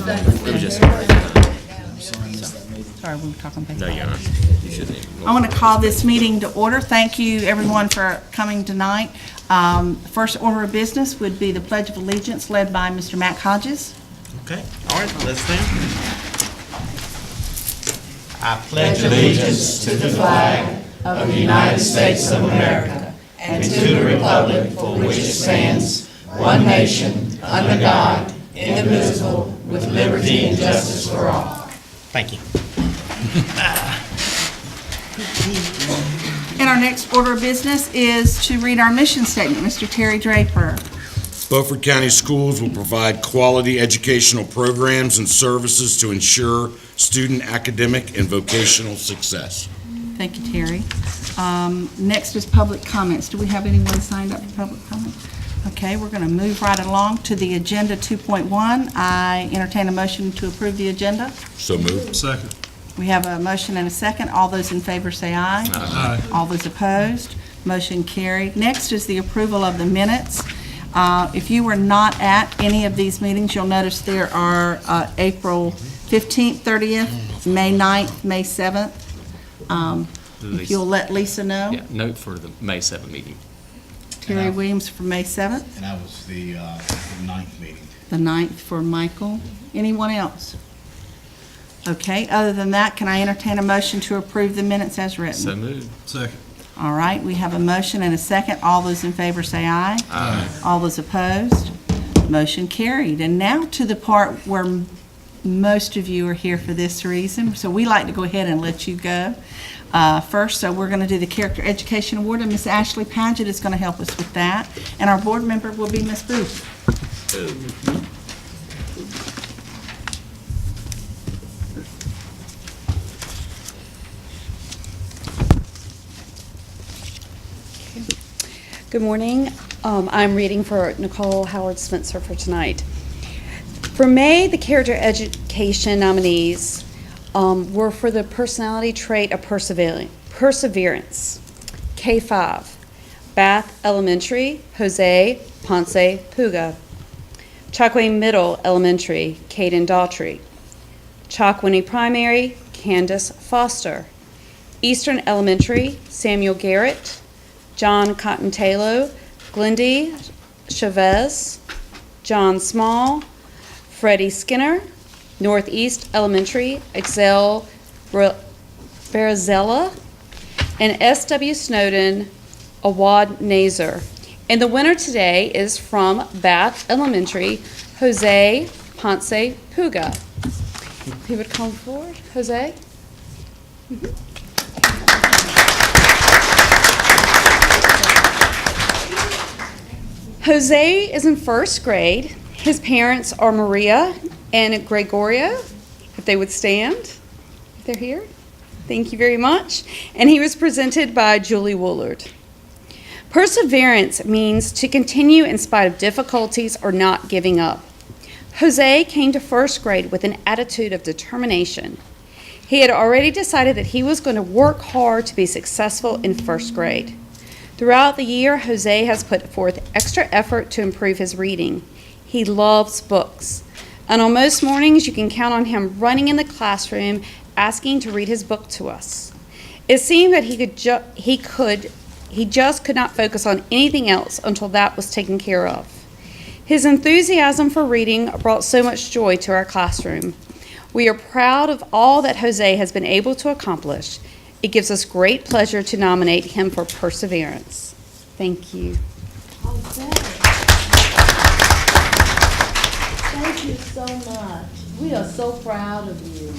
Sorry, we were talking about No, that. you're not. You shouldn't even. I want to call this meeting to order. Thank you, everyone, for coming tonight. First order of business would be the Pledge of Allegiance led by Mr. Matt Hodges. Okay, all right, let's stand. I pledge allegiance to the flag of the United States of America and to the republic for which it stands, one nation, under God, indivisible, with liberty and justice for all. Thank you. And our next order of business is to read our mission statement. Mr. Terry Draper. Beaufort County Schools will provide quality educational programs and services to ensure student academic and vocational success. Thank you, Terry. Next is public comments. Do we have anyone signed up for public comment? Okay, we're going to move right along to the agenda 2.1. I entertain a motion to approve the agenda. So moved. Second. We have a motion and a second. All those in favor say aye. Aye. All those opposed, motion carried. Next is the approval of the minutes. If you were not at any of these meetings, you'll notice there are April 15th, 30th, May 9th, May 7th. If you'll let Lisa know. Yeah, note for the May 7th meeting. Terry Williams for May 7th, And that was the 9th meeting. the 9th for Michael. Anyone else? Okay, other than that, can I entertain a motion to approve the minutes as written? So moved. Second. All right, we have a motion and a second. All those in favor say aye. Aye. All those opposed, motion carried. And now to the part where most of you are here for this reason, so we like to go ahead and let you go first. So we're going to do the Character Education Award, and Miss Ashley Paget is going to help us with that. And our board member will be Miss Booth. Good morning. I'm reading for Nicole Howard Spencer for tonight. For May, the character education nominees were for the personality trait of perseverance. K-5, Bath Elementary, Jose Ponce Puga. Chocoway Middle Elementary, Caden Daughtry. Chocowinny Primary, Candace Foster. Eastern Elementary, Samuel Garrett. John Cotton-Talo, Glendy Chavez, John Small, Freddie Skinner, Northeast Elementary, Excel Barazella, and S.W. Snowden, Awad Nazar. And the winner today is from Bath Elementary, Jose Ponce Puga. If he would come forward, Jose. Jose is in first grade. His parents are Maria and Gregorio, if they would stand, if they're here. Thank you very much. And he was presented by Julie Woolard. Perseverance means to continue in spite of difficulties or not giving up. Jose came to first grade with an attitude of determination. He had already decided that he was going to work hard to be successful in first grade. Throughout the year, Jose has put forth extra effort to improve his reading. He loves books. And on most mornings, you can count on him running in the classroom, asking to read his book to us. It seemed that he just could not focus on anything else until that was taken care of. His enthusiasm for reading brought so much joy to our classroom. We are proud of all that Jose has been able to accomplish. It gives us great pleasure to nominate him for perseverance. Thank you. Thank you so much. We are so proud of you.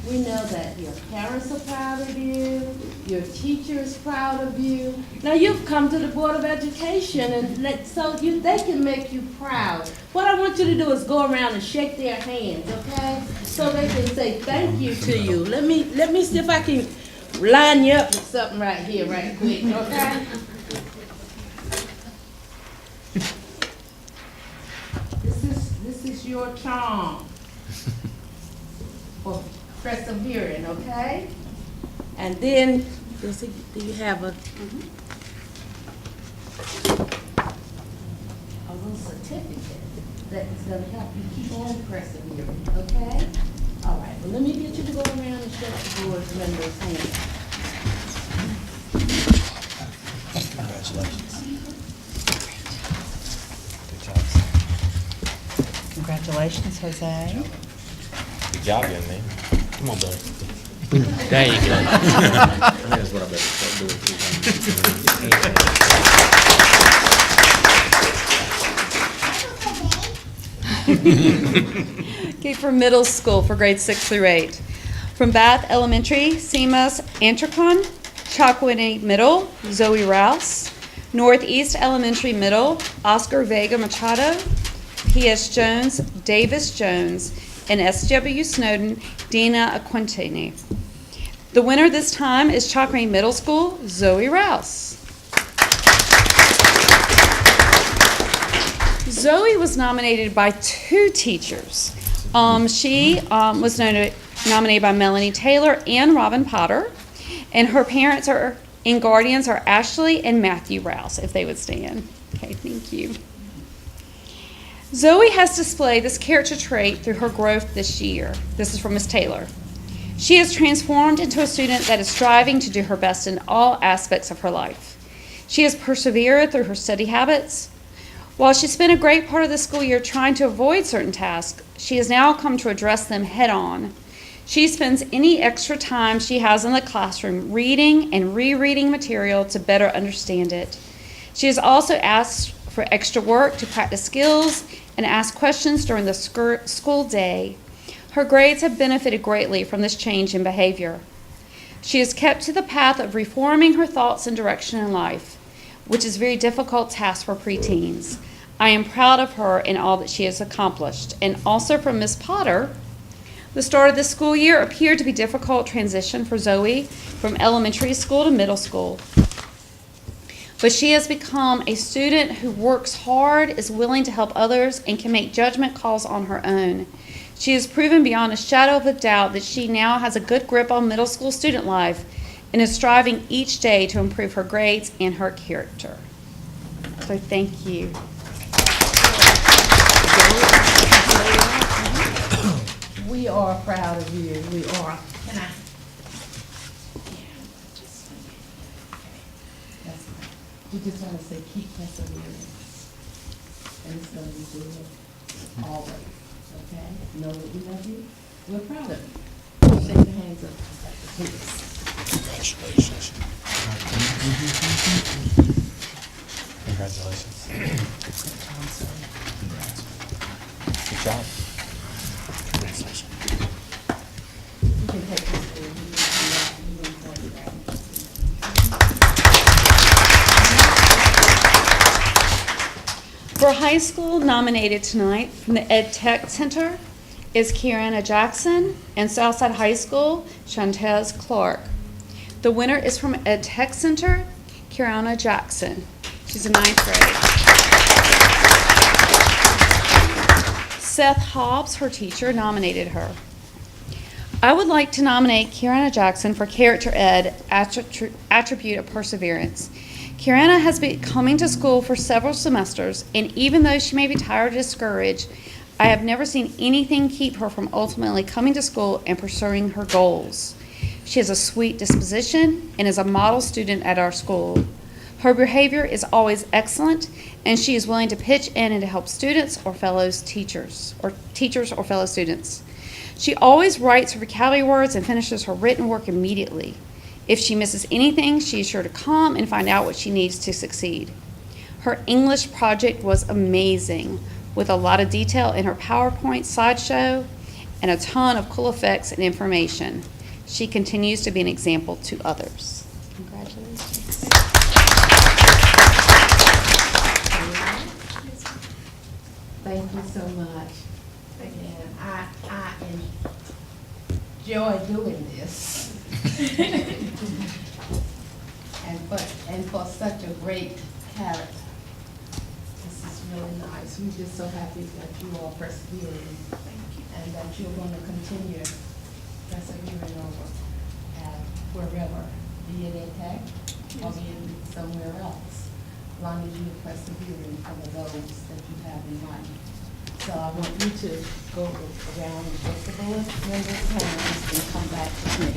We know that your parents are proud of you, your teacher is proud of you. Now you've come to the Board of Education and they can make you proud. What I want you to do is go around and shake their hands, okay? So they can say thank you to you. Let me see if I can line you up with something right here, right quick, okay? This is your charm for persevering, okay? And then, do you have a little certificate? that is gonna help you keep on persevering, okay? All right, well, let me get you to go around and shake the board members' hands. Congratulations, Jose. Good job, young man. Come on, buddy. There you go. That's what I better start doing. Okay, for middle school, for grades 6 through 8. From Bath Elementary, Seamus Antricon, Chocowinny Middle, Zoe Rouse. Northeast Elementary Middle, Oscar Vega Machado, P.S. Jones, Davis Jones, and S.W. Snowden, Dina Aquintini. The winner this time is Chocowinny Middle School, Zoe Rouse. Zoe was nominated by 2 teachers. She was nominated by Melanie Taylor and Robin Potter, and her parents and guardians are Ashley and Matthew Rouse, if they would stand. Okay, thank you. Zoe has displayed this character trait through her growth this year. This is from Ms. Taylor. She has transformed into a student that is striving to do her best in all aspects of her life. She has persevered through her study habits. While she spent a great part of the school year trying to avoid certain tasks, she has now come to address them head on. She spends any extra time she has in the classroom reading and rereading material to better understand it. She has also asked for extra work to practice skills and ask questions during the school day. Her grades have benefited greatly from this change in behavior. She has kept to the path of reforming her thoughts and direction in life, which is a very difficult task for preteens. I am proud of her and all that she has accomplished. And also from Ms. Potter, the start of this school year appeared to be a difficult transition for Zoe from elementary school to middle school. But she has become a student who works hard, is willing to help others, and can make judgment calls on her own. She has proven beyond a shadow of a doubt that she now has a good grip on middle school student life and is striving each day to improve her grades and her character. So thank you. We are proud of you, we are. Can I? That's right. We just want to say keep persevering. And it's going to be good, always, okay? Know that we love you, we're proud of you. Shake the hands up, please. Congratulations. Congratulations. Good job. You can take this to you. For high school, nominated tonight from the Ed Tech Center is Kieranna Jackson, and Southside High School, Shantez Clark. The winner is from Ed Tech Center, Kieranna Jackson. She's in 9th grade. Seth Hobbs, her teacher, nominated her. I would like to nominate Kieranna Jackson for Character Ed Attribute of Perseverance. Kieranna has been coming to school for several semesters, and even though she may be tired or discouraged, I have never seen anything keep her from ultimately coming to school and pursuing her goals. She has a sweet disposition and is a model student at our school. Her behavior is always excellent, and she is willing to pitch in and to help students or fellow teachers or fellow students. She always writes her vocabulary words and finishes her written work immediately. If she misses anything, she is sure to come and find out what she needs to succeed. Her English project was amazing, with a lot of detail in her PowerPoint slideshow and a ton of cool effects and information. She continues to be an example to others. Congratulations. Thank you so much. And I enjoy doing this. And for such a great character. This is really nice. We're just so happy that you all persevering. And that you're going to continue persevering over at wherever, be it in tech or be it somewhere else. As long as you're persevering for the goals that you have in mind. So I want you to go around and shake the board members' hands and come back to me.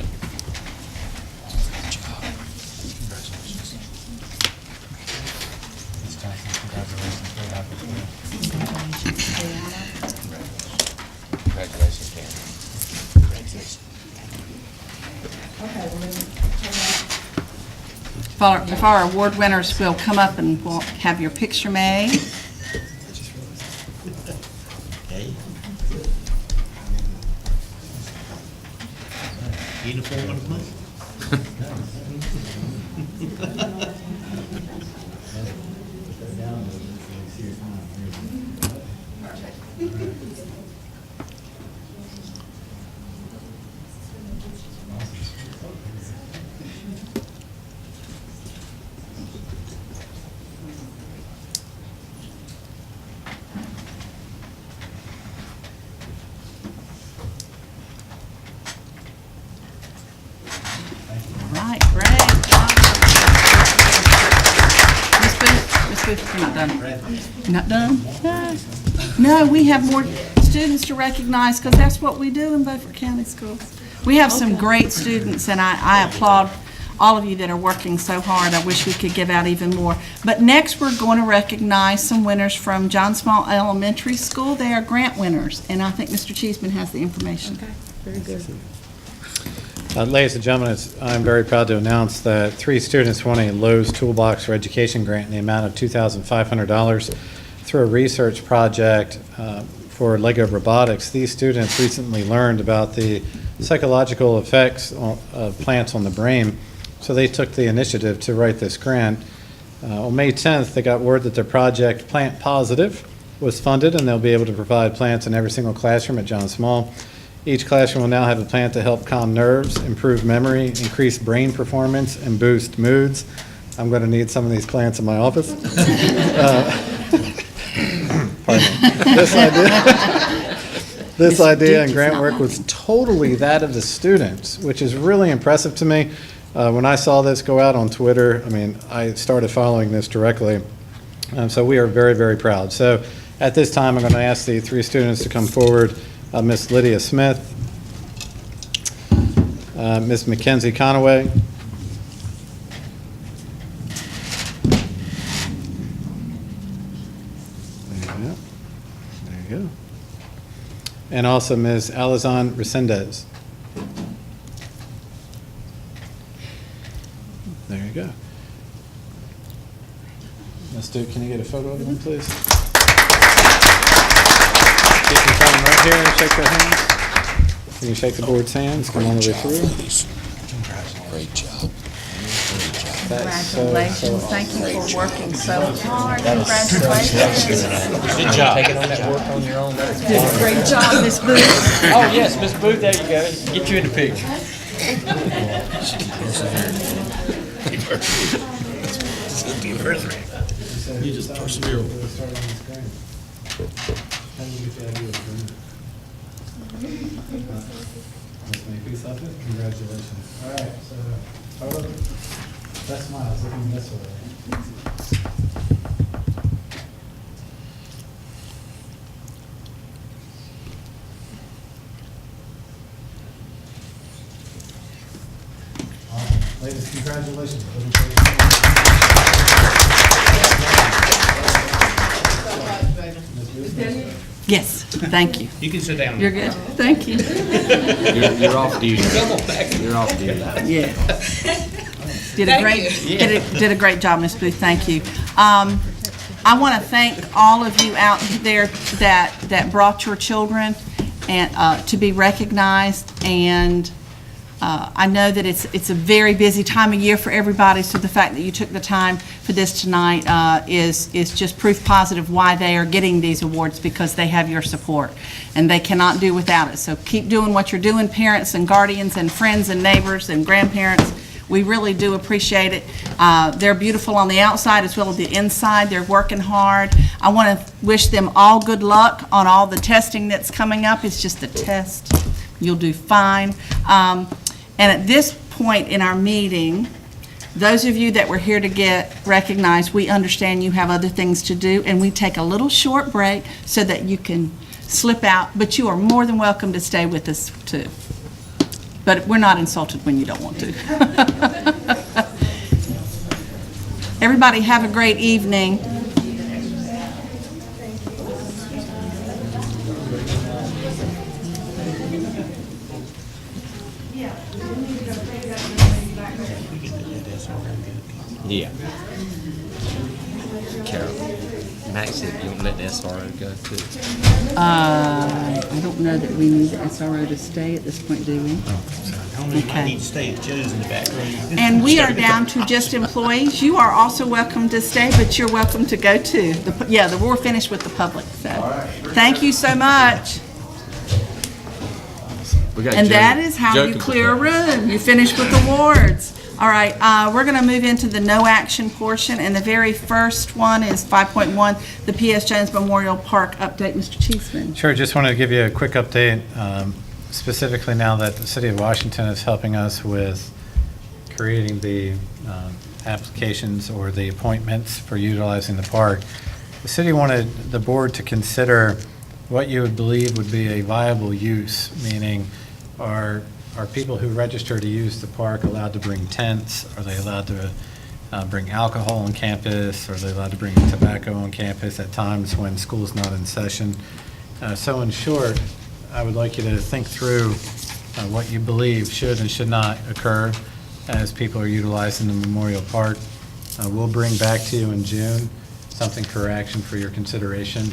Congratulations, Cam. If our award winners will come up and we'll have your picture made. Uniform of money? Right, great job. Miss Booth, you're not done. You're not done? No, we have more students to recognize because that's what we do in Beaufort County Schools. We have some great students, and I applaud all of you that are working so hard. I wish we could give out even more. But next, we're going to recognize some winners from John Small Elementary School. They are grant winners, and I think Mr. Cheeseman has the information. Okay, very good. Ladies and gentlemen, I'm very proud to announce that 3 students won a Lowe's Toolbox for Education grant in the amount of $2,500 through a research project for Lego robotics. These students recently learned about the psychological effects of plants on the brain, so they took the initiative to write this grant. On May 10th, they got word that their project, Plant Positive, was funded, and they'll be able to provide plants in every single classroom at John Small. Each classroom will now have a plant to help calm nerves, improve memory, increase brain performance, and boost moods. I'm going to need some of these plants in my office. Pardon me. This idea and grant work was totally that of the students, which is really impressive to me. When I saw this go out on Twitter, I mean, I started following this directly. So we are very, very proud. So at this time, I'm going to ask the 3 students to come forward. Miss Lydia Smith, Miss Mackenzie Conaway, there you go, and also Ms. Alizon Resendez. There you go. Ms. Duke, can you get a photo of them, please? You can come right here and shake their hands. You can shake the board's hands, come all the way through. Great job. Congratulations, thank you for working so hard. Congratulations. Good job. Taking on that work on your own. Did a great job, Miss Booth. Oh, yes, Miss Booth, there you go. Get you in the picture. You just persevere. Congratulations. All right, so photo. Best smiles, looking this way. Awesome. Ladies, congratulations. Yes, thank you. You can sit down. You're good, thank you. You're off duty. You're off duty. Yeah. Did a great job, Ms. Booth, thank you. I want to thank all of you out there that brought your children and to be recognized, and I know that it's a very busy time of year for everybody, so the fact that you took the time for this tonight is just proof positive why they are getting these awards, because they have your support, and they cannot do without it. So keep doing what you're doing, parents and guardians and friends and neighbors and grandparents. We really do appreciate it. They're beautiful on the outside as well as the inside. They're working hard. I want to wish them all good luck on all the testing that's coming up. It's just a test. You'll do fine. And at this point in our meeting, Those of you that were here to get recognized, we understand you have other things to do, and we take a little short break so that you can slip out, but you are more than welcome to stay with us too. But we're not insulted when you don't want to. Everybody have a great evening. Yeah. Carol, Max said you don't let the SRO go too. I don't know that we need the SRO to stay at this point, do we? I need to stay at Joe's in the back room. And we are down to just employees. You are also welcome to stay, but you're welcome to go too. We're finished with the public, so. Thank you so much. We got And Joe- that is how Joe you can- clear a room. You finish with awards. All right, we're going to move into the no action portion, and the very first one is 5.1, the P.S. Jones Memorial Park update. Mr. Cheeseman. Sure, just wanted to give you a quick update, specifically now that the City of Washington is helping us with creating the applications or the appointments for utilizing the park. The city wanted the board to consider what you would believe would be a viable use, meaning are people who register to use the park allowed to bring tents? Are they allowed to bring alcohol on campus? Are they allowed to bring tobacco on campus at times when school's not in session? So in short, I would like you to think through what you believe should and should not occur as people are utilizing the Memorial Park. We'll bring back to you in June something for action for your consideration,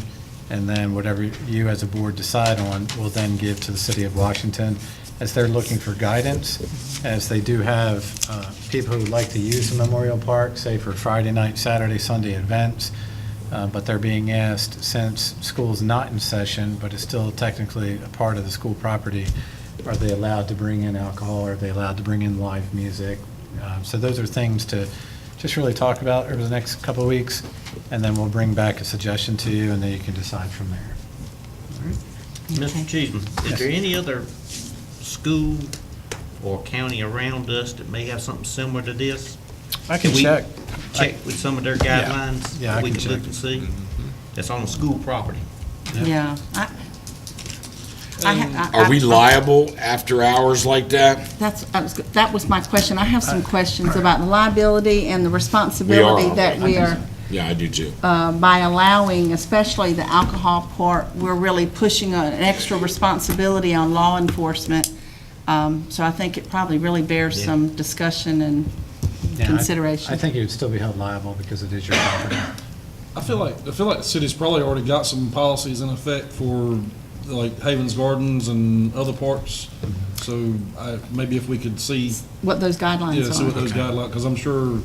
and then whatever you as a board decide on, we'll then give to the City of Washington as they're looking for guidance, as they do have people who would like to use the Memorial Park, say for Friday night, Saturday, Sunday events, but they're being asked, since school's not in session, but is still technically a part of the school property, are they allowed to bring in alcohol? Are they allowed to bring in live music? So those are things to just really talk about over the next couple of weeks, and then we'll bring back a suggestion to you, and then you can decide from there. Mr. Cheeseman, is there any other school or county around us that may have something similar to this? I can we check. Check with some of their guidelines? Yeah, I that we can can look check. and see? That's on the school property. Yeah. Are we liable after hours like that? That was my question. I have some questions about the liability and the responsibility that we are, Yeah, I do too. by allowing, especially the alcohol part, we're really pushing an extra responsibility on law enforcement. So I think it probably really bears some discussion and Yeah, consideration. I think you'd still be held liable because it is your property. I feel like the city's probably already got some policies in effect for like Havens Gardens and other parks. So maybe if we could see, What those guidelines see what are. those guidelines, because I'm sure,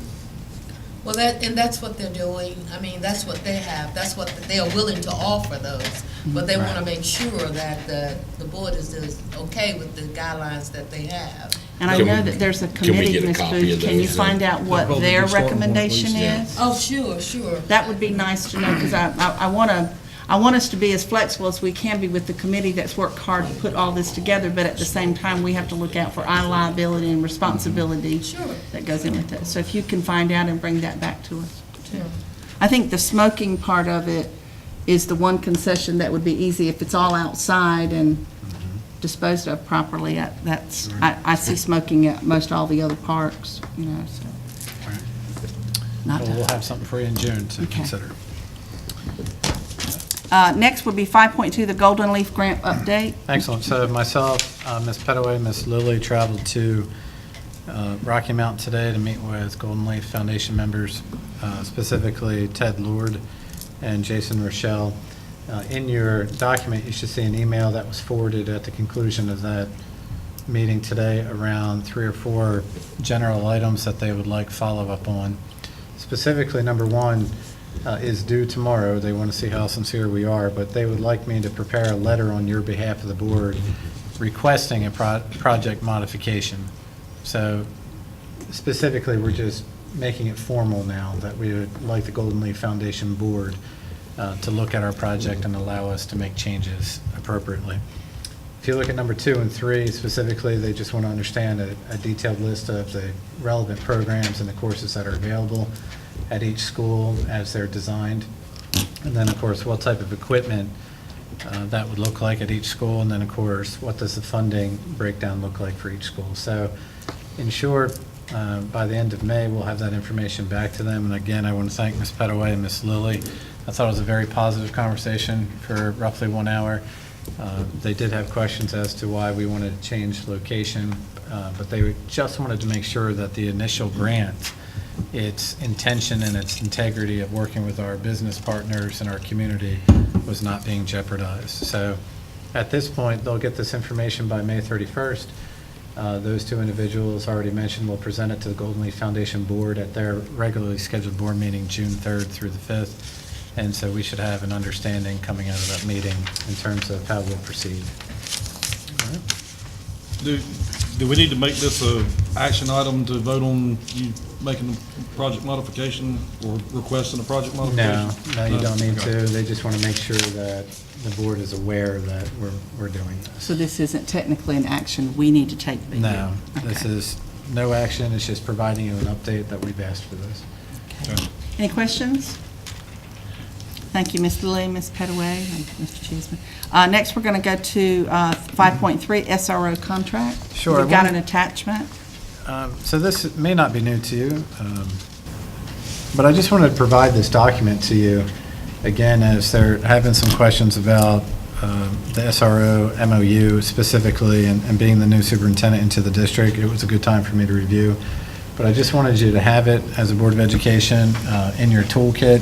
Well, that's what they're doing. I mean, that's what they have. That's what, they are willing to offer those. But they want to make sure that the board is okay with the guidelines that they have. And I Can know we- that there's a can we committee, get a Ms. copy Booth. of Can you those, find out what probably their be starting one, recommendation please, yeah. is? Oh, sure. That would be nice to know, because I want us to be as flexible as we can be with the committee that's worked hard to put all this together, but at the same time, we have to look out for our liability and responsibility Sure. that goes in with it. So if you can find out and bring that back to us. Sure. I think the smoking part of it is the one concession that would be easy if it's all outside and disposed of properly. I see smoking at most all the other parks, so. Not Well, to- we'll have something for you in June to Okay. consider. Next would be 5.2, the Golden Leaf Grant update. Excellent. So myself, Ms. Petaway, Ms. Lilly traveled to Rocky Mountain today to meet with Golden Leaf Foundation members, specifically Ted Lord and Jason Rochelle. In your document, you should see an email that was forwarded at the conclusion of that meeting today around 3 or 4 general items that they would like follow-up on. Specifically, number 1 is due tomorrow. They want to see how sincere we are, but they would like me to prepare a letter on your behalf of the board requesting a project modification. So specifically, we're just making it formal now that we would like the Golden Leaf Foundation Board to look at our project and allow us to make changes appropriately. If you look at number 2 and 3 specifically, they just want to understand a detailed list of the relevant programs and the courses that are available at each school as they're designed. And then, of course, what type of equipment that would look like at each school. And then, of course, what does the funding breakdown look like for each school? So, in short, by the end of May, we'll have that information back to them. And again, I want to thank Ms. Pettaway and Ms. Lilly. I thought it was a very positive conversation for roughly 1 hour. They did have questions as to why we wanted to change location, but they just wanted to make sure that the initial grant, its intention and its integrity of working with our business partners and our community was not being jeopardized. So at this point, they'll get this information by May 31st. Those 2 individuals already mentioned will present it to the Golden Leaf Foundation Board at their regularly scheduled board meeting June 3rd through the 5th. And so we should have an understanding coming out of that meeting in terms of how we'll proceed. All right. Do we need to make this a action item to vote on you making a project modification or requesting a project modification? No, you don't need Okay. to. They just want to make sure that the board is aware that we're doing this. So this isn't technically an action we need to take? but you- No, this Okay. is no action. It's just providing you an update that we've asked for this. Okay. Any questions? Thank you, Ms. Lilly, Ms. Pettaway, and Mr. Cheeseman. Next, we're going to go to 5.3 SRO contract. Sure. We've got an attachment. So this may not be new to you, but I just wanted to provide this document to you, again, as there have been some questions about the SRO MOU specifically and being the new superintendent into the district. It was a good time for me to review. But I just wanted you to have it as a Board of Education in your toolkit,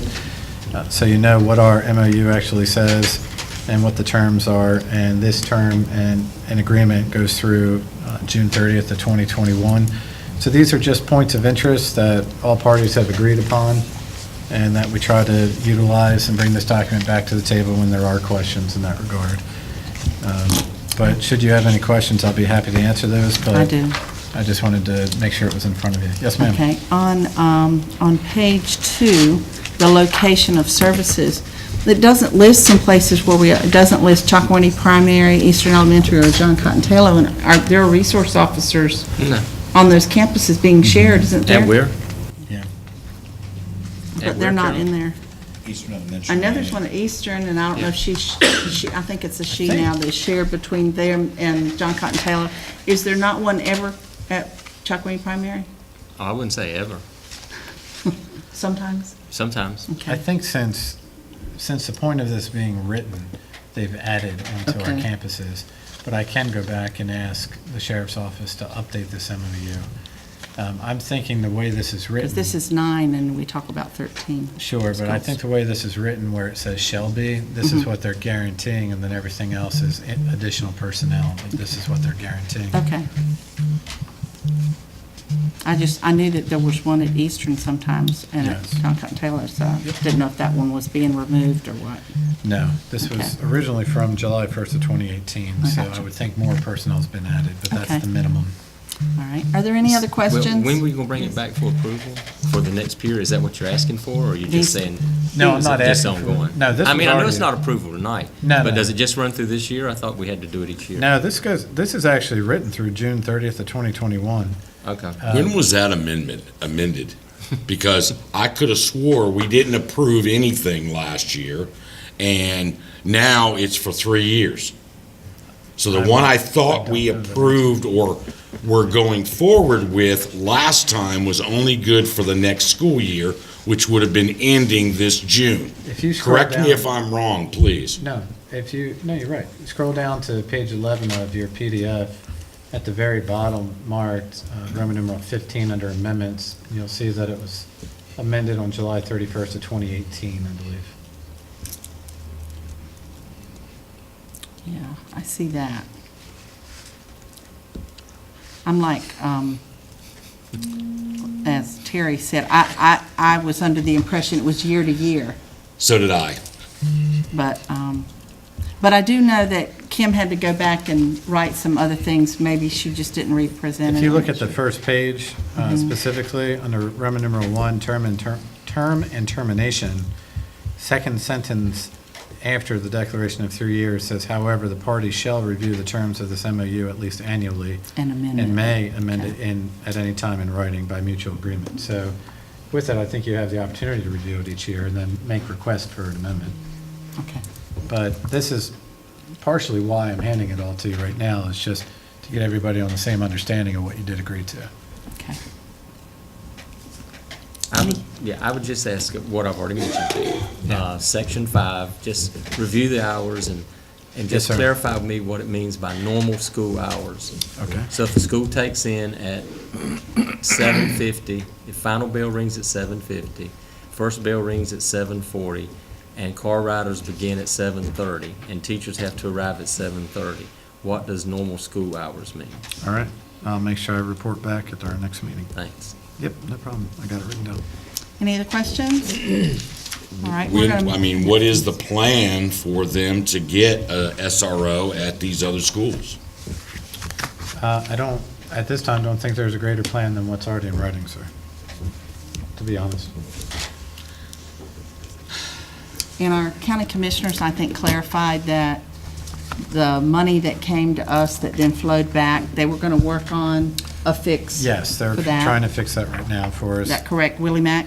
so you know what our MOU actually says and what the terms are. And this term and an agreement goes through June 30th of 2021. So these are just points of interest that all parties have agreed upon and that we try to utilize and bring this document back to the table when there are questions in that regard. But should you have any questions, I'll be happy to answer those. But I do. I just wanted to make sure it was in front of you. Yes, ma'am. Okay, on page 2, the location of services, it doesn't list some places where it doesn't list Chocowinty Primary, Eastern Elementary, or John Cotton Taylor, and there are resource officers No. on those campuses being shared, isn't there? And where? Yeah. But they're not in there. Eastern Elementary. I know there's one at Eastern, and I don't know if she, I think it's a she now, that's shared between them and John Cotton Taylor. Is there not one ever at Chocowinty Primary? Oh, I wouldn't say ever. Sometimes? Sometimes. I Okay. think since the point of this being written, they've added onto our Okay. campuses. But I can go back and ask the sheriff's office to update this MOU. I'm thinking the way this is written. Because this is 9, and we talk about 13. Sure, but I think the way this is written, where it says shall be, this is what they're guaranteeing, and then everything else is additional personnel, but this is what they're guaranteeing. Okay. I knew that there was one at Eastern sometimes, and at Yes. John Cotton Taylor, so I didn't know if that one was being removed or what. No, this was Okay. originally from July 1st of 2018, I so gotcha. I would think more personnel's been added, but Okay. that's the minimum. All right. Are there any other Well, questions? when were you gonna bring it back for approval? For the next period? Is that what you're asking for, or you're just These- saying? No, I'm is not it just asking for it. ongoing? No, this I was mean, I know already- it's not approval tonight. No, But no. does it just run through this year? I thought we had to do it each year. No, this is actually written through June 30th of 2021. Okay. When was that amended? Because I could have swore we didn't approve anything last year, and now it's for 3 years. So the one I thought we approved or were going forward with last time was only good for the next school year, which would have been ending this June. If you scroll Correct me down- if I'm wrong, please. No, no, you're right. Scroll down to page 11 of your PDF. At the very bottom, marked Roman numeral 15 under amendments, you'll see that it was amended on July 31st of 2018, I believe. Yeah, I see that. I'm like, as Terry said, I was under the impression it was year to year, So did I. but I do know that Kim had to go back and write some other things. Maybe she just didn't represent it. If you look at the first page, specifically under Roman numeral 1, term and termination, second sentence after the declaration of 3 years says, however, the parties shall review the terms of this MOU at least annually And amend it. and may amend it Okay. at any time in writing by mutual agreement. So with that, I think you have the opportunity to review it each year and then make request for an amendment. Okay. But this is partially why I'm handing it all to you right now, is just to get everybody on the same understanding of what you did agree to. Okay. I would just ask what I've already mentioned to you. Section 5, just review the hours and Yes, just sir. clarify with me what it means by normal school hours. Okay. So if the school takes in at 7:50, the final bell rings at 7:50, first bell rings at 7:40, and car riders begin at 7:30, and teachers have to arrive at 7:30, what does normal school hours mean? All right. I'll make sure I report back at our next meeting. Thanks. Yep, no problem. I got it written down. Any other questions? All right, we're gonna. I mean, what is the plan for them to get a SRO at these other schools? I don't, at this time, don't think there's a greater plan than what's already in writing, sir, to be honest. And our county commissioners, I think, clarified that the money that came to us that then flowed back, they were going to work on a fix Yes, they're for that. trying to fix that right now for us. Is that correct, Willie Mack?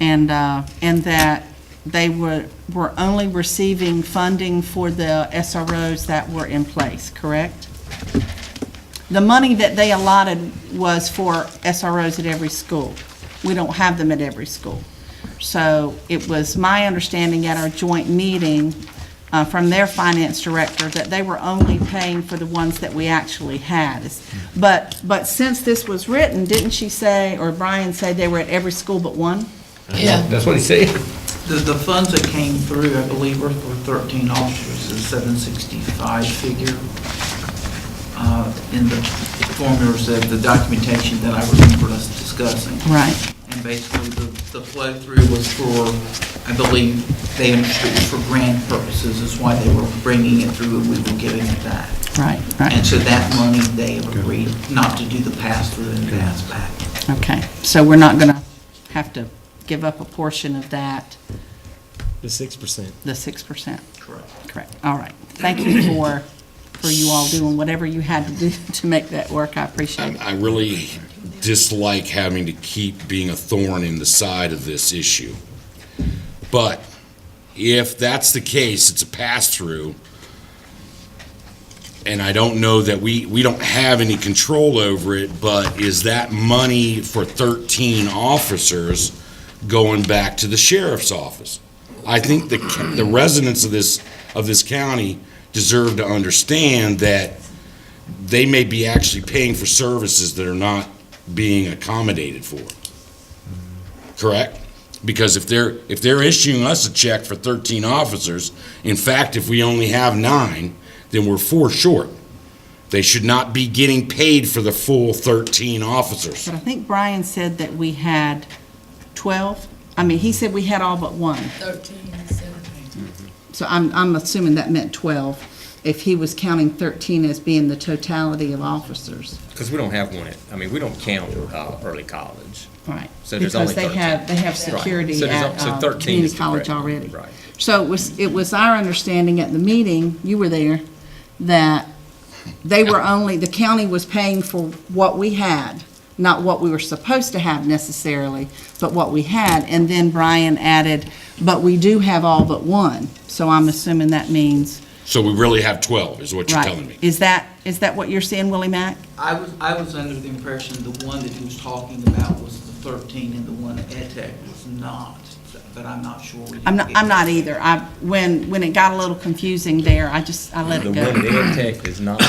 And that they were only receiving funding for the SROs that were in place, correct? The money that they allotted was for SROs at every school. We don't have them at every school. So it was my understanding at our joint meeting from their finance director that they were only paying for the ones that we actually had. But since this was written, didn't she say, or Brian say they were at every school but one? Yeah. That's what he said. The funds that came through, I believe, were for 13 officers, the 765 figure in the formulas of the documentation that I remember us discussing. Right. And basically, the flow-through was for, I believe, they understood it was for grant purposes, is why they were bringing it through and we were giving it back. Right, right. And so that money, they have agreed not to do the pass-through and pass back. Okay, so we're not going to have to give up a portion of that, The 6%. the 6%? Correct. Correct, all right. Thank you for you all doing whatever you had to do to make that work. I appreciate it. I really dislike having to keep being a thorn in the side of this issue. But if that's the case, it's a pass-through, and I don't know that we don't have any control over it, but is that money for 13 officers going back to the sheriff's office? I think the residents of this county deserve to understand that they may be actually paying for services that are not being accommodated for. Correct? Because if they're issuing us a check for 13 officers, in fact, if we only have 9, then we're 4 short. They should not be getting paid for the full 13 officers. But I think Brian said that we had 12. I mean, he said we had all but one. 13, 17. So I'm assuming that meant 12, if he was counting 13 as being the totality of officers. Because we don't have one we don't count early college. Right. So there's only 13. Because they have security So there's at so 13 community is the college correct already. number, right. So it was our understanding at the meeting, you were there, that they were only, the county was paying for what we had, not what we were supposed to have necessarily, but what we had. And then Brian added, but we do have all but one. So I'm assuming that means. So we really have 12, is what you're Right. telling me. Is that what you're saying, Willie Mack? I was under the impression the one that he was talking about was the 13 and the one at EdTech was not, but I'm not sure. I'm not either. When it got a little confusing there, I let The it one at go. EdTech is not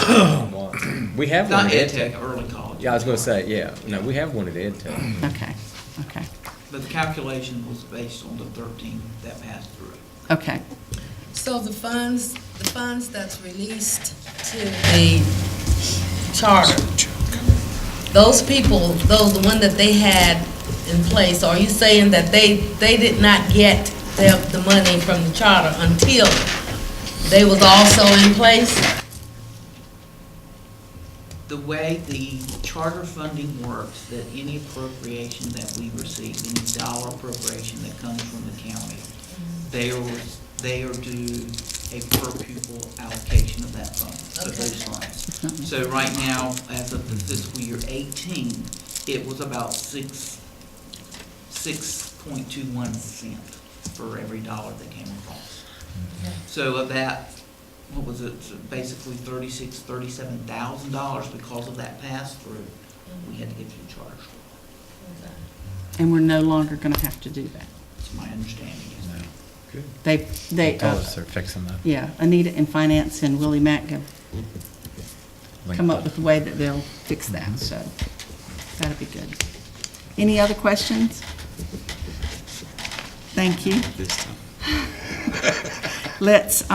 one. We have one Not at EdTech, EdTech. early college. Yeah, I was going to say, yeah. No, we have one at EdTech. Okay. But the calculation was based on the 13 that passed through. Okay. So the funds that's released to the charter, those people, the one that they had in place, are you saying that they did not get the money from the charter until they was also in place? The way the charter funding works, that any appropriation that we receive, any dollar appropriation that comes from the county, they are due a per pupil allocation of that fund, of those funds. So right now, as of the fiscal year 18, it was about 6.21 for every dollar that came across. So of that, what was it, so basically $37,000 because of that pass-through, we had to get you charged. And we're no longer going to have to do that. That's my understanding. Good. They They told us they're fixing that. yeah, Anita in finance and Willie Mack have Link come up that. with a way that they'll fix that, so that'll be good. Any other questions? Thank you. Let's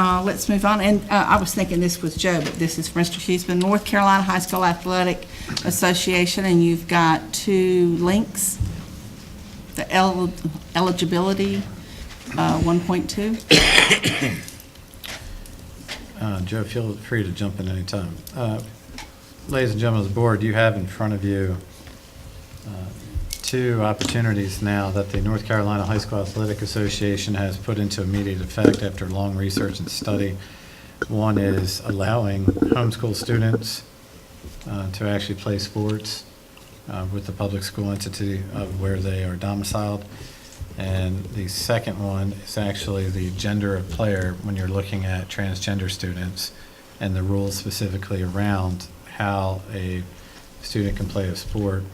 move on. And I was thinking this was Joe, but this is for Mr. Huesman. North Carolina High School Athletic Association, and you've got 2 links. The eligibility 1.2. Joe, feel free to jump in anytime. Ladies and gentlemen of the board, you have in front of you 2 opportunities now that the North Carolina High School Athletic Association has put into immediate effect after long research and study. One is allowing homeschool students to actually play sports with the public school entity of where they are domiciled. And the second one is actually the gender of player when you're looking at transgender students and the rules specifically around how a student can play a sport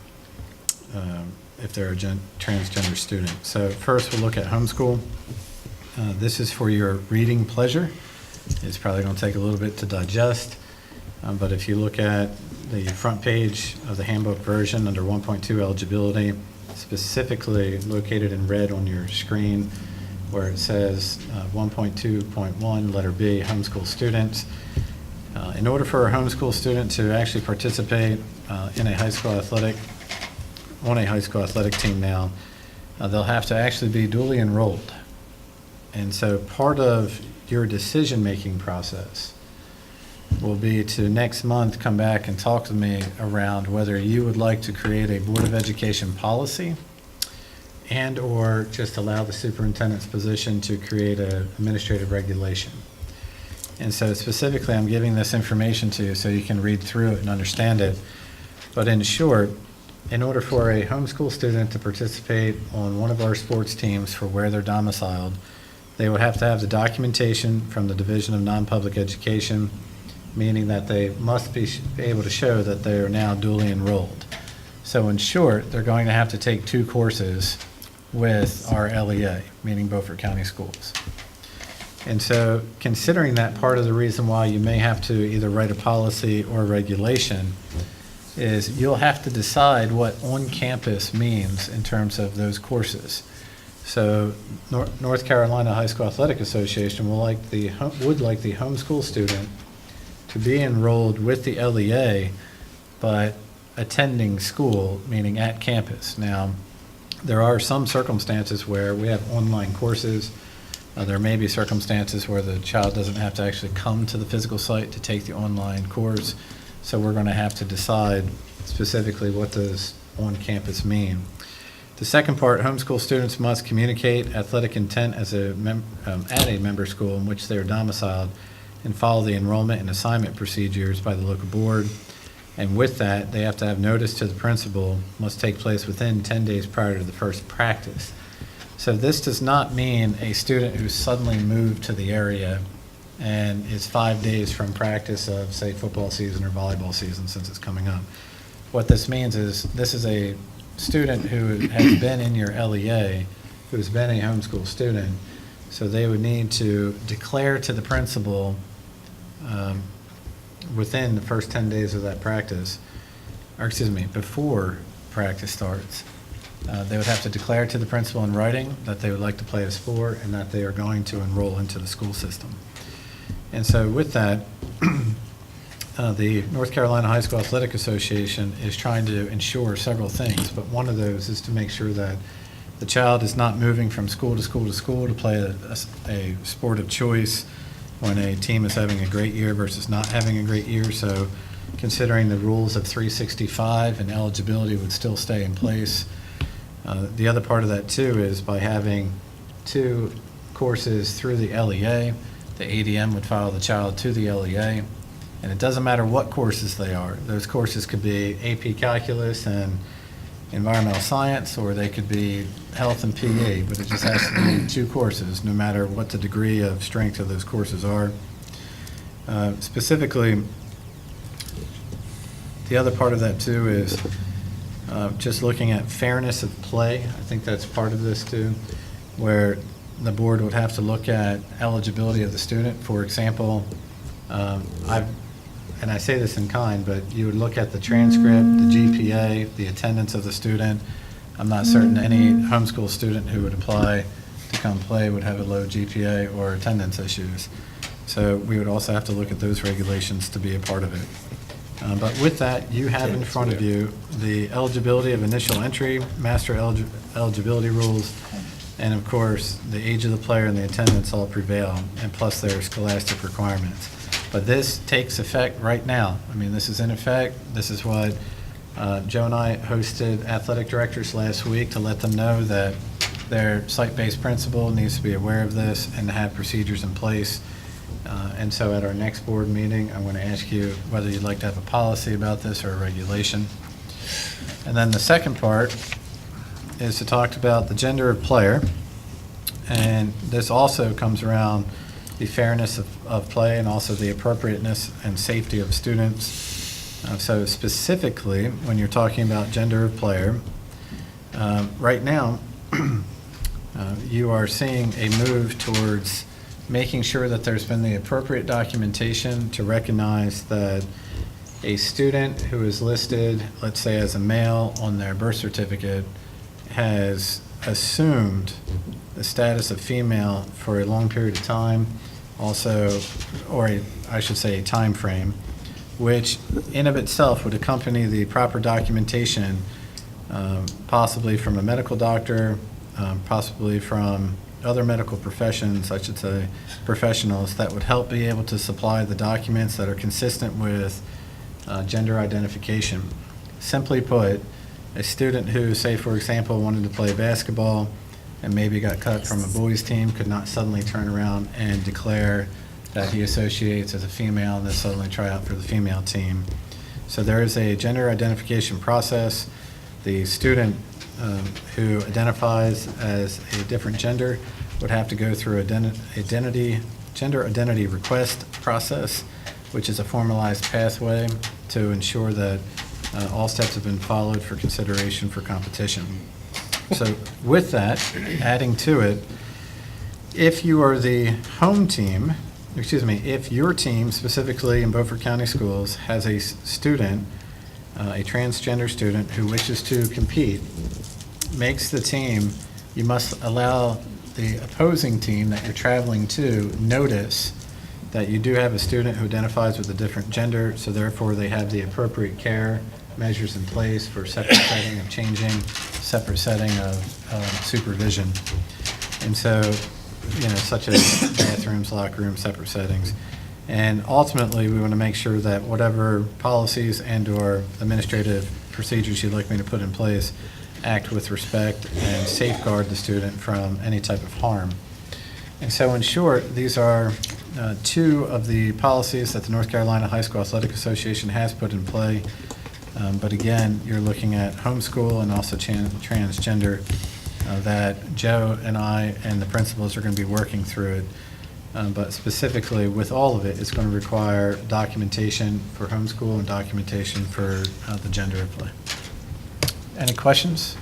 if they're a transgender student. So first we'll look at homeschool. This is for your reading pleasure. It's probably going to take a little bit to digest, but if you look at the front page of the handbook version under 1.2 eligibility, specifically located in red on your screen where it says 1.2.1 letter B, homeschool students. In order for a homeschool student to actually participate in a high school athletic, on a high school athletic team now, they'll have to actually be duly enrolled. And so part of your decision-making process will be to next month come back and talk to me around whether you would like to create a Board of Education policy and or just allow the superintendent's position to create an administrative regulation. And so specifically, I'm giving this information to you so you can read through it and understand it. But in short, in order for a homeschool student to participate on one of our sports teams for where they're domiciled, they would have to have the documentation from the Division of Non-Public Education, meaning that they must be able to show that they are now duly enrolled. So in short, they're going to have to take 2 courses with our LEA, meaning Beaufort County Schools. And so considering that, part of the reason why you may have to either write a policy or regulation is you'll have to decide what on-campus means in terms of those courses. So North Carolina High School Athletic Association would like the homeschool student to be enrolled with the LEA, but attending school, meaning at campus. Now, there are some circumstances where we have online courses. There may be circumstances where the child doesn't have to actually come to the physical site to take the online course. So we're going to have to decide specifically what does on campus mean. The second part, homeschool students must communicate athletic intent as at a member school in which they are domiciled and follow the enrollment and assignment procedures by the local board. And with that, they have to have notice to the principal, must take place within 10 days prior to the first practice. So this does not mean a student who suddenly moved to the area and is 5 days from practice of, say, football season or volleyball season, since it's coming up. What this means is this is a student who has been in your LEA, who's been a homeschool student, so they would need to declare to the principal within the first 10 days of that practice, or excuse me, before practice starts. They would have to declare to the principal in writing that they would like to play a sport and that they are going to enroll into the school system. And so with that, the North Carolina High School Athletic Association is trying to ensure several things, but one of those is to make sure that the child is not moving from school to school to school to play a sport of choice when a team is having a great year versus not having a great year. So considering the rules of 365 and eligibility would still stay in place. The other part of that too is by having 2 courses through the LEA. The ADM would follow the child to the LEA. And it doesn't matter what courses they are. Those courses could be AP Calculus and Environmental Science, or they could be Health and PE, but it just has to be 2 courses, no matter what the degree of strength of those courses are. Specifically, the other part of that too is just looking at fairness of play. I think that's part of this too, where the board would have to look at eligibility of the student. For example, and I say this in kind, but you would look at the transcript, the GPA, the attendance of the student. I'm not certain any homeschool student who would apply to come play would have a low GPA or attendance issues. So we would also have to look at those regulations to be a part of it. But with that, you have in front of you the eligibility of initial entry, master eligibility rules, and of course, the age of the player and the attendance all prevail, and plus their scholastic requirements. But this takes effect right now. I mean, this is in effect. This is what Joe and I hosted athletic directors last week to let them know that their site-based principal needs to be aware of this and to have procedures in place. And so at our next board meeting, I'm going to ask you whether you'd like to have a policy about this or a regulation. And then the second part is to talk about the gender of player. And this also comes around the fairness of play and also the appropriateness and safety of students. So specifically, when you're talking about gender of player, right now, you are seeing a move towards making sure that there's been the appropriate documentation to recognize that a student who is listed, let's say as a male on their birth certificate, has assumed the status of female for a long period of time, also, or I should say a time frame, which in of itself would accompany the proper documentation, possibly from a medical doctor, possibly from other medical professions, I should say, professionals that would help be able to supply the documents that are consistent with gender identification. Simply put, a student who, say for example, wanted to play basketball and maybe got cut from a boys team could not suddenly turn around and declare that he associates as a female and then suddenly try out for the female team. So there is a gender identification process. The student who identifies as a different gender would have to go through gender identity request process, which is a formalized pathway to ensure that all steps have been followed for consideration for competition. So with that, adding to it, if you are the home team, if your team specifically in Beaufort County Schools has a student, a transgender student who wishes to compete, makes the team, you must allow the opposing team that you're traveling to notice that you do have a student who identifies with a different gender, so therefore they have the appropriate care measures in place for separate setting of changing, separate setting of supervision. And so, such as bathrooms, locker rooms, separate settings. And ultimately, we want to make sure that whatever policies and/or administrative procedures you'd like me to put in place act with respect and safeguard the student from any type of harm. And so in short, these are 2 of the policies that the North Carolina High School Athletic Association has put in play. But again, you're looking at homeschool and also transgender that Joe and I and the principals are going to be working through it. But specifically with all of it, it's going to require documentation for homeschool and documentation for the gender of play. Any questions?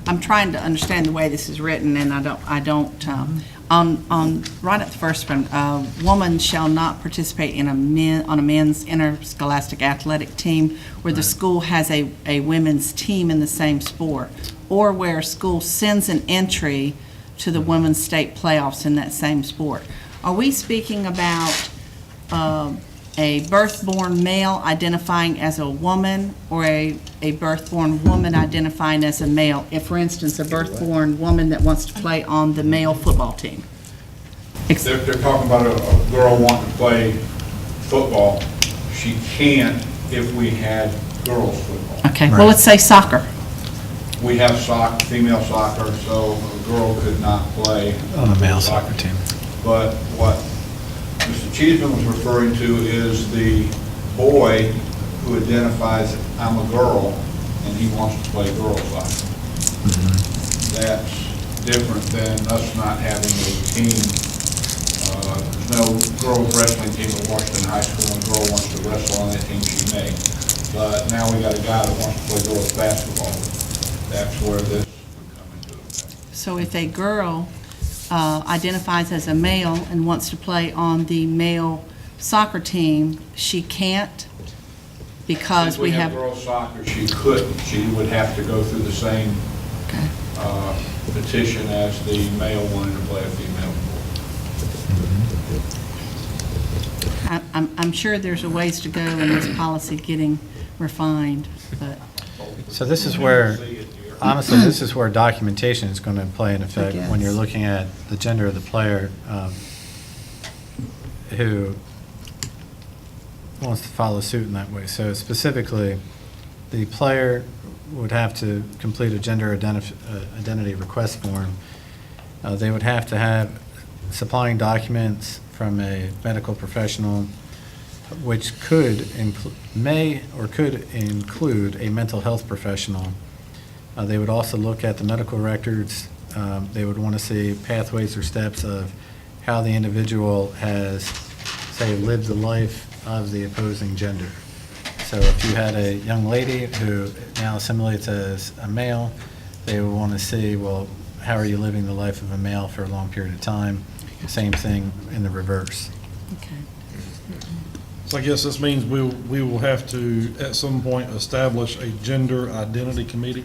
I'm trying to understand the way this is written, and I don't, right at the first one, a woman shall not participate in on a men's interscholastic athletic team where the school has a women's team in the same sport, or where a school sends an entry to the women's state playoffs in that same sport. Are we speaking about a birth-born male identifying as a woman, or a birth-born woman identifying as a male? If, for instance, a birth-born woman that wants to play on the male football team. They're talking about a girl wanting to play football. She can't if we had girls football. Okay, well, let's say soccer. we have soccer, female soccer, so a girl could not play. On a male soccer team. But what Mr. Cheeseman was referring to is the boy who identifies, I'm a girl, and he wants to play girls soccer. That's different than us not having a team. There's no girls wrestling team at Washington High School, and a girl wants to wrestle on that team, she may. But now we got a guy that wants to play girls basketball. That's where this would come into effect. So if a girl identifies as a male and wants to play on the male soccer team, she can't because Since we have... girls soccer, she couldn't. She would have to go through the same Okay. petition as the male wanting to play a female sport. I'm sure there's a ways to go in this policy getting refined, but... So this is where, honestly, this is where documentation is going to play an effect when you're guess. looking at the gender of the player who wants to follow suit in that way. So specifically, the player would have to complete a gender identity request form. They would have to have supplying documents from a medical professional, which may or could include a mental health professional. They would also look at the medical records. They would want to see pathways or steps of how the individual has, say, lived the life of the opposing gender. So if you had a young lady who now assimilates as a male, they would want to see, well, how are you living the life of a male for a long period of time? Same thing in the reverse. Okay. So I guess this means we will have to, at some point, establish a gender identity committee?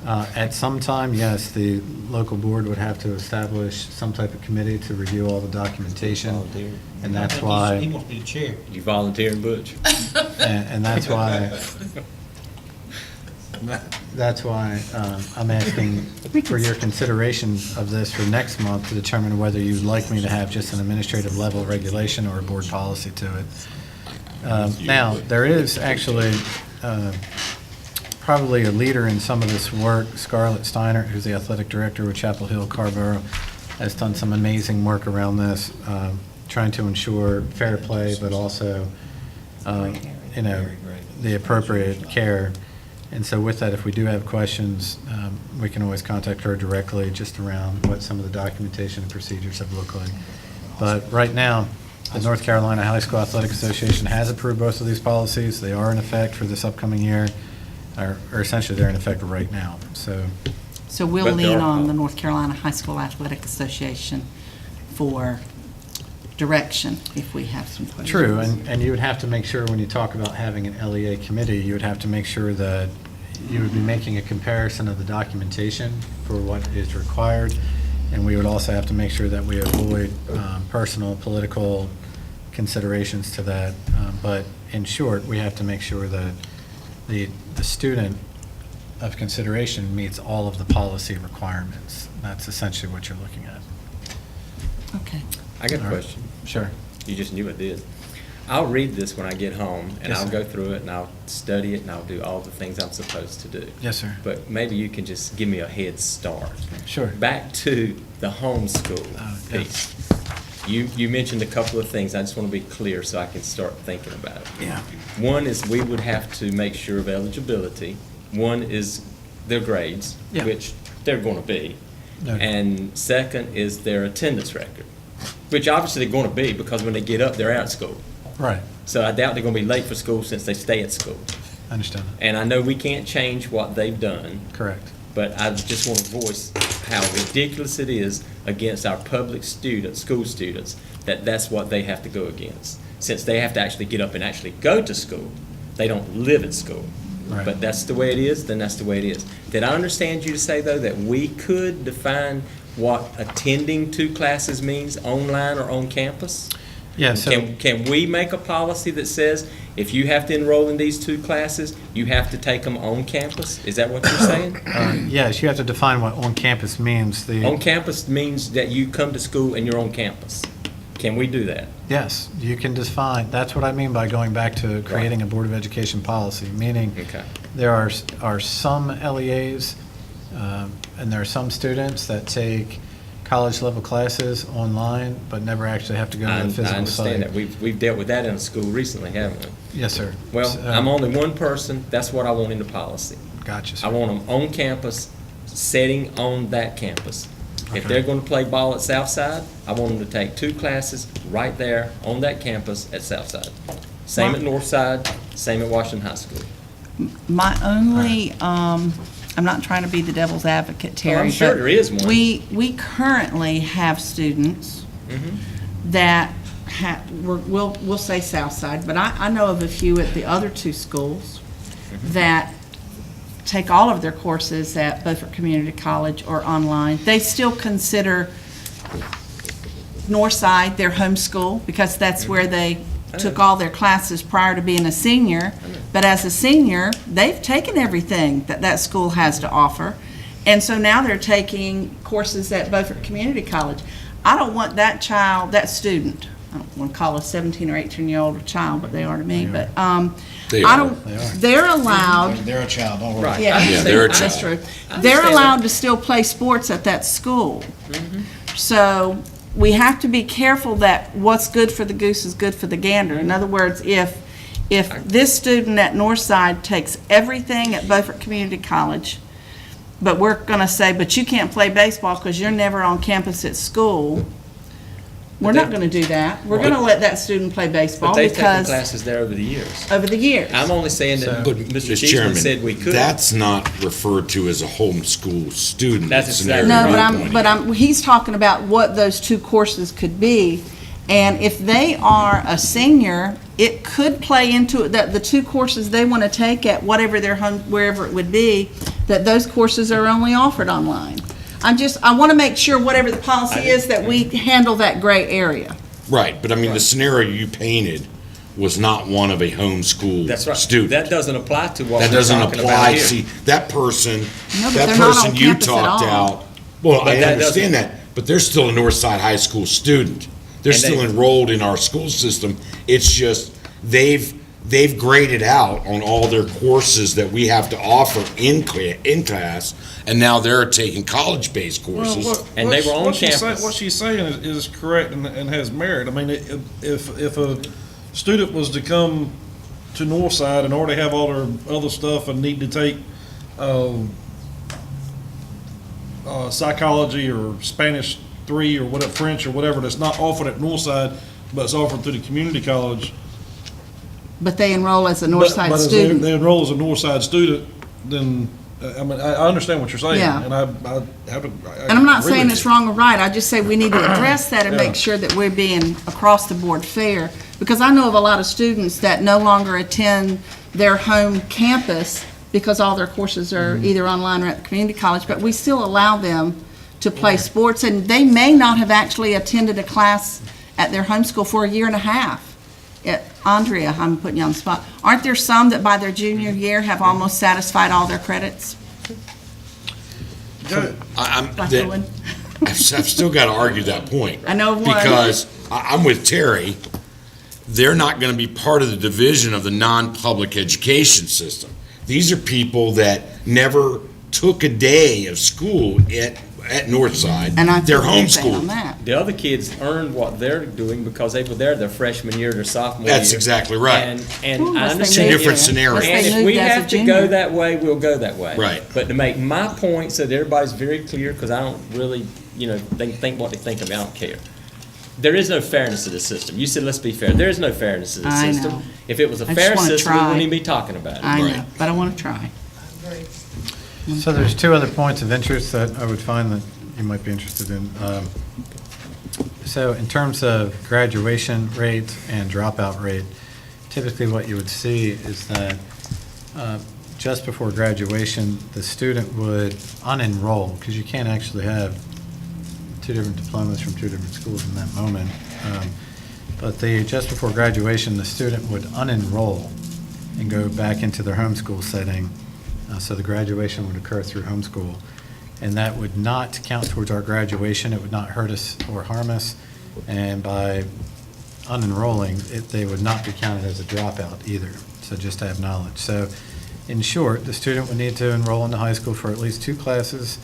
At some time, yes, the local board would have to establish some type of committee to review all the documentation. Volunteer. And that's He why, wants to be the chair. You volunteering, Butch? and that's why, I'm asking for your consideration of this for next month to determine whether you'd like me to have just an administrative level regulation or a board policy to it. Now, there is actually probably a leader in some of this work. Scarlett Steiner, who's the athletic director with Chapel Hill Carborough, has done some amazing work around this, trying to ensure fair play, but also, the appropriate care. And so with that, if we do have questions, we can always contact her directly just around what some of the documentation and procedures have looked like. But right now, the North Carolina High School Athletic Association has approved both of these policies. They are in effect for this upcoming year, or essentially they're in effect right now. So we'll But there lean are- on the North Carolina High School Athletic Association for direction if we have some questions. true, and you would have to make sure when you talk about having an LEA committee, you would have to make sure that you would be making a comparison of the documentation for what is required, and we would also have to make sure that we avoid personal, political considerations to that. But in short, we have to make sure that the student of consideration meets all of the policy requirements. That's essentially what you're looking at. Okay. I got a All right. question. Sure. You just knew I did. I'll read this when I get home, and Yes, I'll sir. go through it, and I'll study it, and I'll do all the things I'm supposed to do. Yes, sir. But maybe you can just give me a head start. Sure. Back to the homeschool yeah. piece. You mentioned a couple of things. I just want to be clear so I can start thinking about it. Yeah. One is we would have to make sure of eligibility. One is their grades, Yeah. which they're going to be. No. And second is their attendance record, which obviously they're going to be because when they get up, they're out of school. Right. So I doubt they're going to be late for school since they stay at school. I understand that. And I know we can't change what they've done, Correct. but I just want to voice how ridiculous it is against our public students, school students, that that's what they have to go against. Since they have to actually get up and actually go to school, they don't live at school. Right. But that's the way it is, then that's the way it is. Did I understand you to say, though, that we could define what attending two classes means online or on campus? Yeah, so, Can we make a policy that says if you have to enroll in these two classes, you have to take them on campus? Is that what you're saying? yes, you have to define what on-campus means. On campus means that you come to school and you're on campus. Can we do that? Yes, you can define, that's what I mean by going back to creating a Board of Education policy, meaning Okay. there are some LEAs And there are some students that take college-level classes online, but never actually have to go to I the physical understand site. that. We've dealt with that in a school recently, haven't we? Yes, sir. Well, So, I'm only one person. That's what I want in the policy. Gotcha, sir. I want them on campus, sitting on that campus. If Okay. they're going to play ball at Southside, I want them to take 2 classes right there on that campus at Southside. Same at Northside, same at Washington High School. My only, I'm not trying to be the devil's advocate, Terry. I'm sure but there is one. We currently have students that we'll say Southside, but I know of a few at the other 2 schools that take all of their courses at Beaufort Community College or online. They still consider Northside their home school because that's where they took all their classes prior to being a senior. But as a senior, they've taken everything that that school has to offer. And so now they're taking courses at Beaufort Community College. I don't want that child, that student, I don't want to call a 17 or 18-year-old a child, but they are to me, but They I are. don't, they're allowed. They're a child, don't worry. Right. Yeah, they're a that's child. true. I They're understand allowed that. to still play sports at that school. So we have to be careful that what's good for the goose is good for the gander. In other words, if this student at Northside takes everything at Beaufort Community College, but we're going to say, but you can't play baseball because you're never on campus at school, we're not going to do that. We're going to let that student play baseball But they've taken because classes there over the years. over the years. I'm only saying that But, Mr. Mr. Cheeseman said we Chairman, could. that's not referred to as a homeschool student. That's scenario exactly No, you're but pointing out. he's talking about what those 2 courses could be. And if they are a senior, it could play into it that the 2 courses they want to take at whatever their home, wherever it would be, that those courses are only offered online. I want to make sure whatever the policy is, that we handle that gray area. Right, but I mean, the scenario you painted was not one of a homeschool That's right. student. That doesn't apply to what That we're doesn't talking apply, about here. see, that person, No, but that they're not person on you campus at talked all. out, well, But I that understand that, but they're still a Northside High School student. They're And still they- enrolled in our school system. It's just, they've graded out on all their courses that we have to offer in class, and now they're taking college-based courses. And they were on campus. What she's saying is correct and has merit. I mean, if a student was to come to Northside and already have all their other stuff and need to take psychology or Spanish 3 or whatever, French or whatever, that's not offered at Northside, but it's offered through the community college. But they enroll as a But Northside as student. they enroll as a Northside student, then, I mean, I understand what you're saying. Yeah. And I have to. And I'm not saying it's wrong or right, I just say we need to address that and Yeah. make sure that we're being across the board fair. Because I know of a lot of students that no longer attend their home campus because all their courses are either online or at the community college, but we still allow them to play sports, and they may not have actually attended a class at their home school for a year and a half. Andrea, I'm putting you on the spot. Aren't there some that by their junior year have almost satisfied all their credits? Like Owen? I've still got to argue that point. I know one. Because I'm with Terry. They're not going to be part of the division of the non-public education system. These are people that never took a day of school at Northside. And I They're feel the same on homeschooled. that. The other kids earned what they're doing because they were there their freshman year, their sophomore year. That's exactly right. And Well, I unless they understand. moved- different scenario. unless they And if moved we as a have to junior. go that way, we'll go that way. Right. But to make my point so that everybody's very clear, because I don't really, they think what they think of me, I don't care. There is no fairness to the system. You said, let's be fair. There is no fairness to the I system. know. If it was a I just fair wanna system, we try. wouldn't even be talking about it. I know, Right. but I want to try. So there's 2 other points of interest that I would find that you might be interested in. So in terms of graduation rate and dropout rate, typically what you would see is that just before graduation, the student would unenroll, because you can't actually have 2 different diplomas from 2 different schools in that moment. But just before graduation, the student would unenroll and go back into their homeschool setting. So the graduation would occur through homeschool. And that would not count towards our graduation. It would not hurt us or harm us. And by unenrolling, they would not be counted as a dropout either. So just to have knowledge. So In short, the student would need to enroll in the high school for at least 2 classes.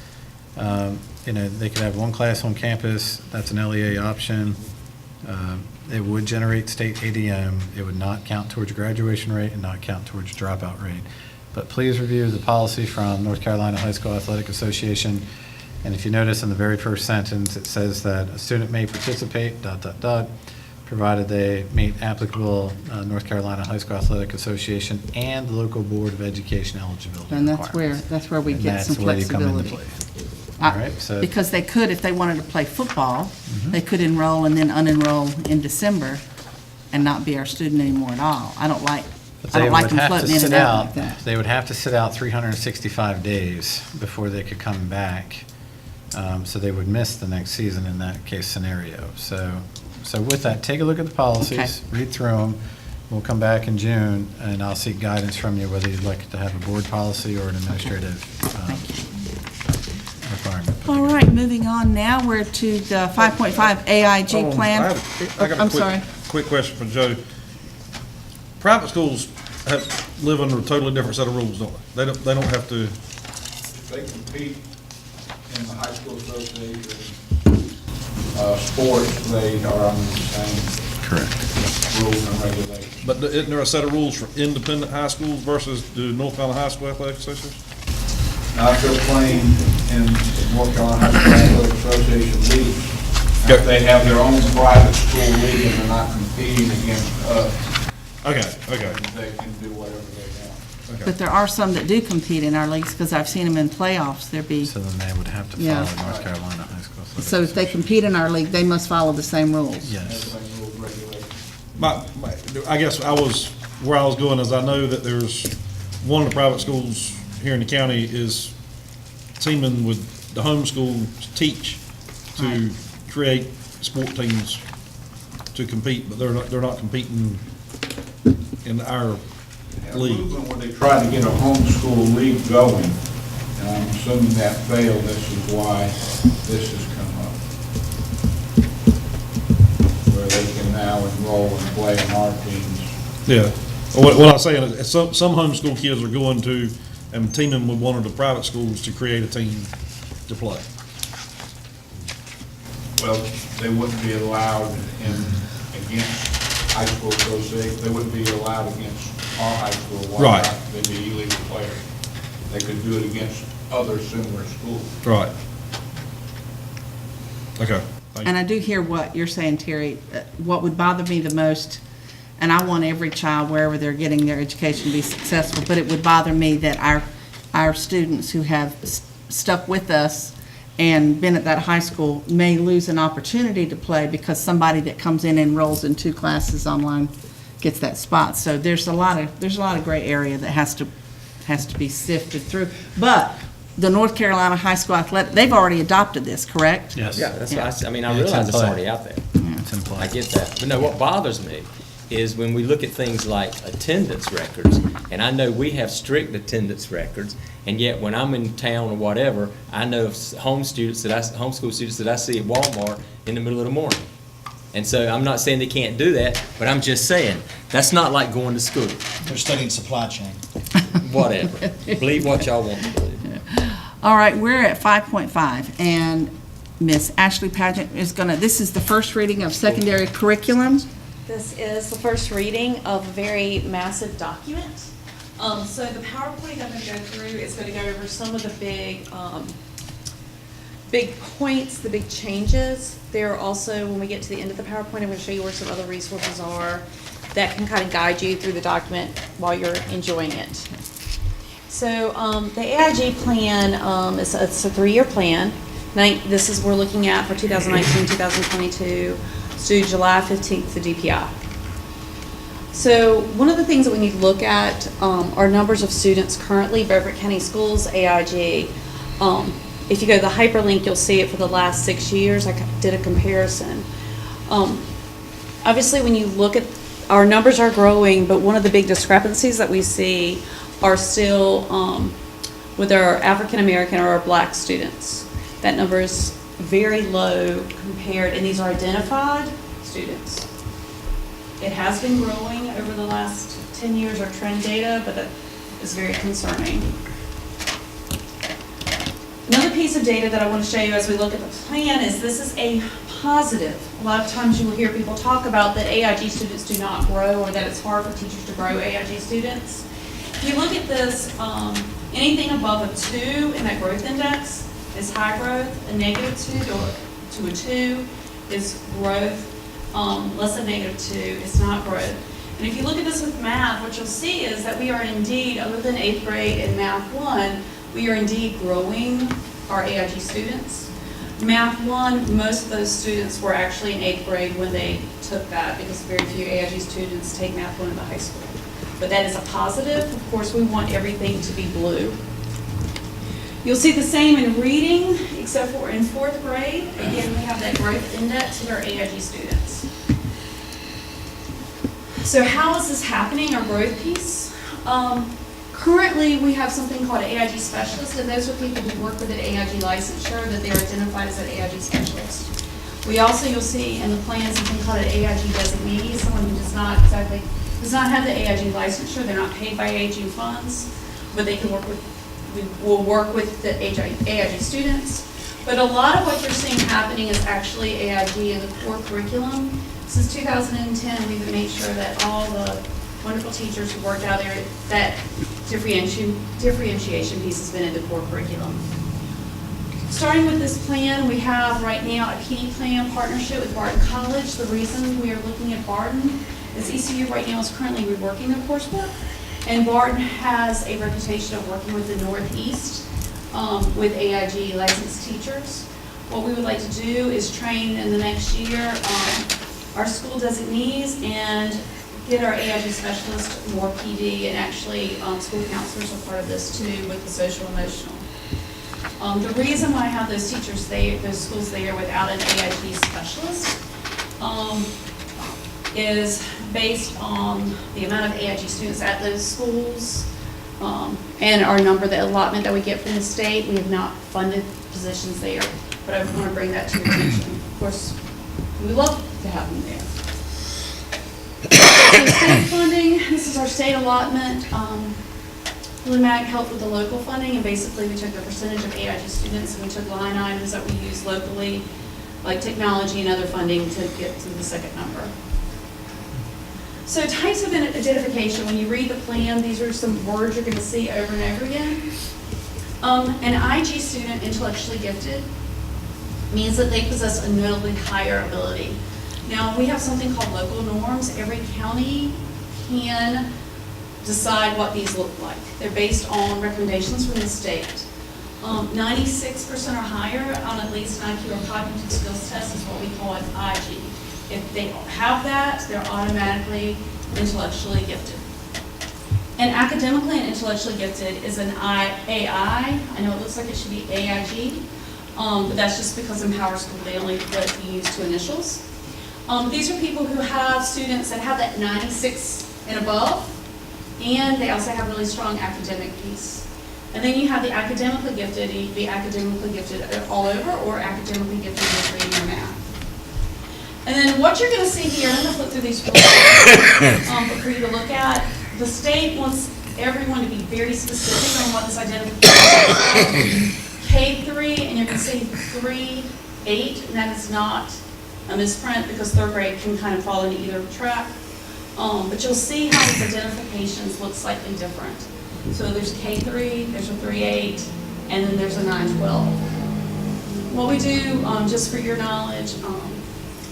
They could have 1 class on campus, that's an LEA option. It would generate state ADM. It would not count towards graduation rate and not count towards dropout rate. But please review the policy from North Carolina High School Athletic Association. And if you notice in the very first sentence, it says that a student may participate, ... provided they meet applicable North Carolina High School Athletic Association and the local Board of Education eligibility And requirements. that's where we And get some that's where you come into flexibility. play. All right, so. Because they could, if they wanted to play football, they could enroll and then unenroll in December and not be our student anymore at all. I don't like But they them would have to floating in and sit out out, like that. they would have to sit out 365 days before they could come back. So they would miss the next season in that case scenario. So with that, take a look at the policies, read through them. We'll come back in June, and I'll seek guidance from you whether you'd like to have a board policy or an administrative requirement. All right, moving on now, we're to the 5.5 AIG plan. I got I'm a sorry. quick question for Joe. Private schools live under a totally different set of rules, don't they? They don't have to. They compete in the high school association, sports, they are under the same rules and regulations. But isn't there a set of rules for independent high schools versus the North Carolina High School Athletic Association? Now, if they're playing in the North Carolina High School Athletic Association league, if they have their own private school league and they're not competing against us, Okay. they can do whatever they want. But there are some that do compete in our leagues, because I've seen them in playoffs. So then they would have to Yeah. follow North Carolina High School Athletic So if they compete in our league, they must follow the same rules. Yes. Everything rules, regulations. I guess where I was going is I know that there's one of the private schools here in the county is teaming with the homeschool Teach to create sport teams to compete, but they're not competing in our league. Movement where they tried to get a homeschool league going, and I'm assuming that failed, this is why this has come up. Where they can now enroll and play in our teams. Yeah. What I'm saying is, some homeschool kids are going to and teaming with one of the private schools to create a team to play. Well, they wouldn't be allowed against high school association, they wouldn't be allowed against our high school. Why Right. not? They'd be illegal players. They could do it against other similar schools. Right. Okay. Thank you. And I do hear what you're saying, Terry. What would bother me the most, and I want every child, wherever they're getting their education, to be successful, but it would bother me that our students who have stuck with us and been at that high school may lose an opportunity to play because somebody that comes in and enrolls in 2 classes online gets that spot. So there's a lot of gray area that has to be sifted through. But the North Carolina High School Athletic, they've already adopted this, correct? Yes. Yeah, that's what I mean, I Yeah, it's in realize it's play. already out there. It's in play. I get that. But no, what bothers me is when we look at things like attendance records, and I know we have strict attendance records, and yet when I'm in town or whatever, I know of homeschool students that I see at Walmart in the middle of the morning. And so I'm not saying they can't do that, but I'm just saying, that's not like going to school. They're studying supply chain. Whatever. Believe what y'all want to believe. All right, we're at 5.5, and Miss Ashley Pageant is this is the first reading of secondary curriculum. This is the first reading of a very massive document. So the PowerPoint I'm going to go through is going to go over some of the big points, the big changes. There are also, when we get to the end of the PowerPoint, I'm going to show you where some other resources are that can kind of guide you through the document while you're enjoying it. So the AIG plan it's a 3-year plan. This is we're looking at for 2019, 2022. It's due July 15th to DPI. So one of the things that we need to look at are numbers of students currently, Beaufort County Schools, AIG. If you go to the hyperlink, you'll see it for the last 6 years. I did a comparison. Obviously, when you look at, our numbers are growing, but one of the big discrepancies that we see are still with our African American or our Black students. That number is very low compared, and these are identified students. It has been growing over the last 10 years, our trend data, but is very concerning. Another piece of data that I want to show you as we look at the plan is this is a positive. A lot of times you will hear people talk about that AIG students do not grow or that it's hard for teachers to grow AIG students. If you look at this, anything above a 2 in that growth index is high growth. A -2 to a 2 is growth. Less than -2 is not growth. And if you look at this with math, what you'll see is that we are indeed, other than 8th grade and Math 1, we are indeed growing our AIG students. Math 1, most of those students were actually in 8th grade when they took that because very few AIG students take Math 1 in the high school. But that is a positive. Of course, we want everything to be blue. You'll see the same in reading, except for in 4th grade. Again, we have that growth index with our AIG students. So how is this happening, our growth piece? Currently, we have something called an AIG specialist, and those are people who work with an AIG licensure that they're identified as an AIG specialist. We also, you'll see in the plan, something called an AIG designee, someone who does not have the AIG licensure. They're not paid by AIG funds, but they can work with, we will work with the AIG students. But a lot of what you're seeing happening is actually AIG in the core curriculum. Since 2010, we've made sure that all the wonderful teachers who worked out there, that differentiation piece has been in the core curriculum. Starting with this plan, we have right now a PD plan partnership with Barton College. The reason we are looking at Barton is ECU right now is currently reworking their coursework, and Barton has a reputation of working with the Northeast with AIG licensed teachers. What we would like to do is train in the next year our school designees and get our AIG specialists more PD, and actually school counselors are part of this too with the social emotional. The reason why I have those teachers there, those schools there without an AIG specialist is based on the amount of AIG students at those schools and our number, the allotment that we get from the state. We have not funded positions there, but I want to bring that to your attention. Of course, we love to have them there. So state funding, this is our state allotment. LUMAC helped with the local funding, and basically we took the percentage of AIG students and we took line items that we use locally, like technology and other funding, to get to the second number. So types of identification, when you read the plan, these are some words you're going to see over and over again. An IG student, intellectually gifted, means that they possess a notably higher ability. Now, we have something called local norms. Every county can decide what these look like. They're based on recommendations from the state. 96% or higher on at least an IQ or cognitive skills test is what we call an IG. If they have that, they're automatically intellectually gifted. And academically and intellectually gifted is an AI. I know it looks like it should be AIG, but that's just because in Power School they only let you use 2 initials. These are people who have students that have that 96 and above, and they also have really strong academic piece. And then you have the academically gifted. You can be academically gifted all over or academically gifted with reading or math. And then what you're going to see here, I'm going to flip through these real quick for you to look at. The state wants everyone to be very specific on what this identification is. K3, and you're going to see 3-8, and that is not a misprint because 3rd grade can kind of fall into either track. But you'll see how these identifications look slightly different. So there's K3, there's a 3-8, and then there's a 9-12. What we do, just for your knowledge,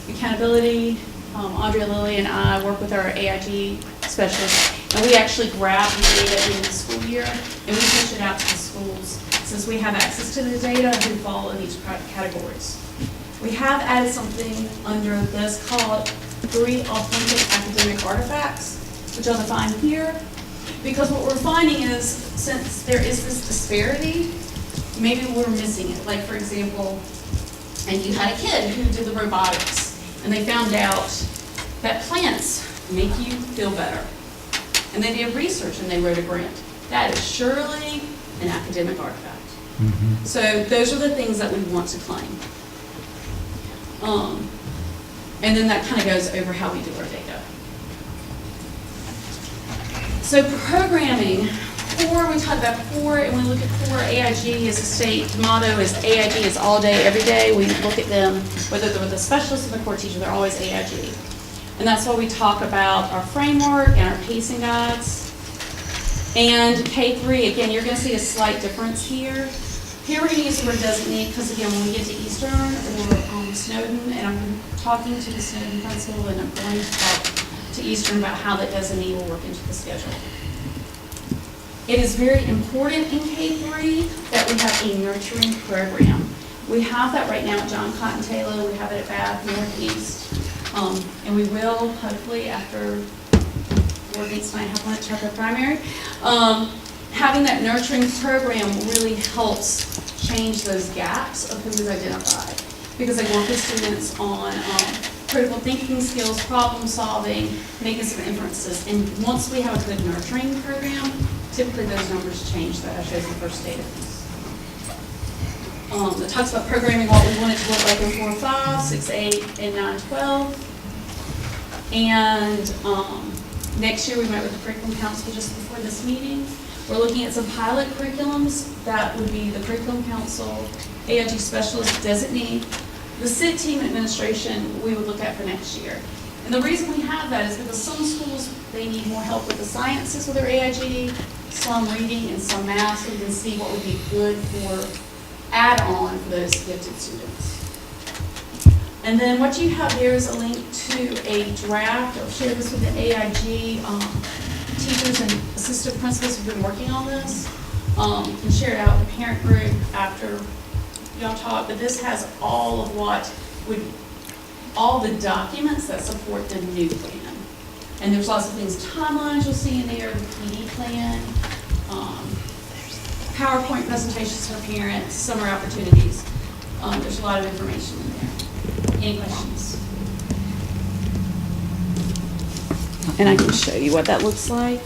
accountability, Andrea, Lily, and I work with our AIG specialists, and we actually grab the data in the school year, and we push it out to the schools, since we have access to the data who fall in these categories. We have added something under this called 3 authentic academic artifacts, which I'll define here, because what we're finding is, since there is this disparity, maybe we're missing it. Like, for example, and you had a kid who did the robotics, and they found out that plants make you feel better. And they did research and they wrote a grant. That is surely an academic artifact. So those are the things that we want to claim. And then that kind of goes over how we do our data. So programming, core, we talked about core, and we look at core, AIG as a state motto is AIG is all day, every day. We look at them, whether they're with a specialist or the core teacher, they're always AIG. And that's why we talk about our framework and our pacing guides. And K-3, again, you're going to see a slight difference here. Here we're going to use the word designate because, again, when we get to Eastern or Snowden, and I'm talking to the Snowden principal, and I'm going to talk to Eastern about how that designate will work into the schedule. It is very important in K-3 that we have a nurturing program. We have that right now at John Cotton Taylor. We have it at Bath Northeast. And we will, hopefully, after board meets tonight, have lunch at the primary. Having that nurturing program really helps change those gaps of who we've identified, because they work with students on critical thinking skills, problem solving, making some inferences. And once we have a good nurturing program, typically those numbers change. That shows the first data piece. It talks about programming, what we want it to look like in 4 and 5, 6, 8, and 9, 12. And next year we met with the curriculum council just before this meeting. We're looking at some pilot curriculums. That would be the curriculum council, AIG specialist designee. The SID team administration we would look at for next year. And the reason we have that is because some schools, they need more help with the sciences with their AIG, some reading and some math, so we can see what would be good for add-on for those gifted students. And then what you have here is a link to a draft. I'll share this with the AIG teachers and assistant principals who've been working on this. And share it out with the parent group after y'all talk. But this has all of all the documents that support the new plan. And there's lots of things, timelines you'll see in there, the PD plan, PowerPoint presentations for parents, summer opportunities. There's a lot of information in there. Any questions? And I can show you what that looks like.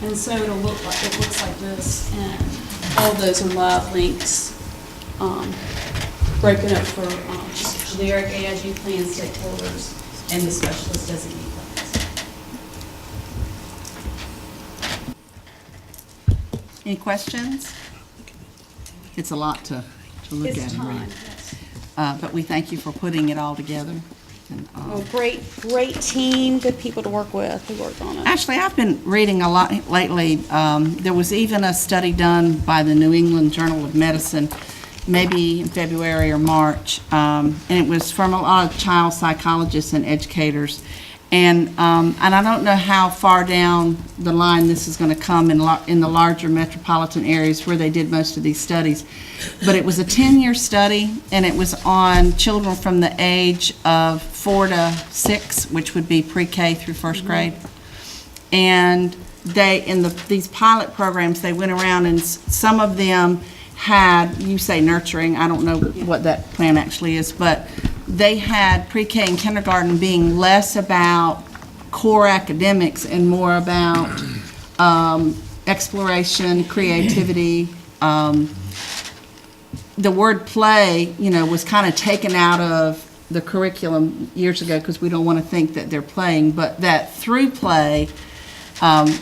And so it looks like this, and all of those are live links, broken up for just generic AIG plan stakeholders and the specialist designee plans. Any questions? It's a lot to look at and read. But we thank you for putting it all together. And, Oh, great team, good people to work with who worked on it. actually, I've been reading a lot lately. There was even a study done by the New England Journal of Medicine, maybe in February or March, and it was from a lot of child psychologists and educators. And I don't know how far down the line this is going to come in the larger metropolitan areas where they did most of these studies. But it was a 10-year study, and it was on children from the age of 4 to 6, which would be pre-K through first grade. And they, in these pilot programs, they went around, and some of them had, you say nurturing, I don't know what that plan actually is, but they had pre-K and kindergarten being less about core academics and more about exploration, creativity. The word play, was kind of taken out of the curriculum years ago because we don't want to think that they're playing, but that through play,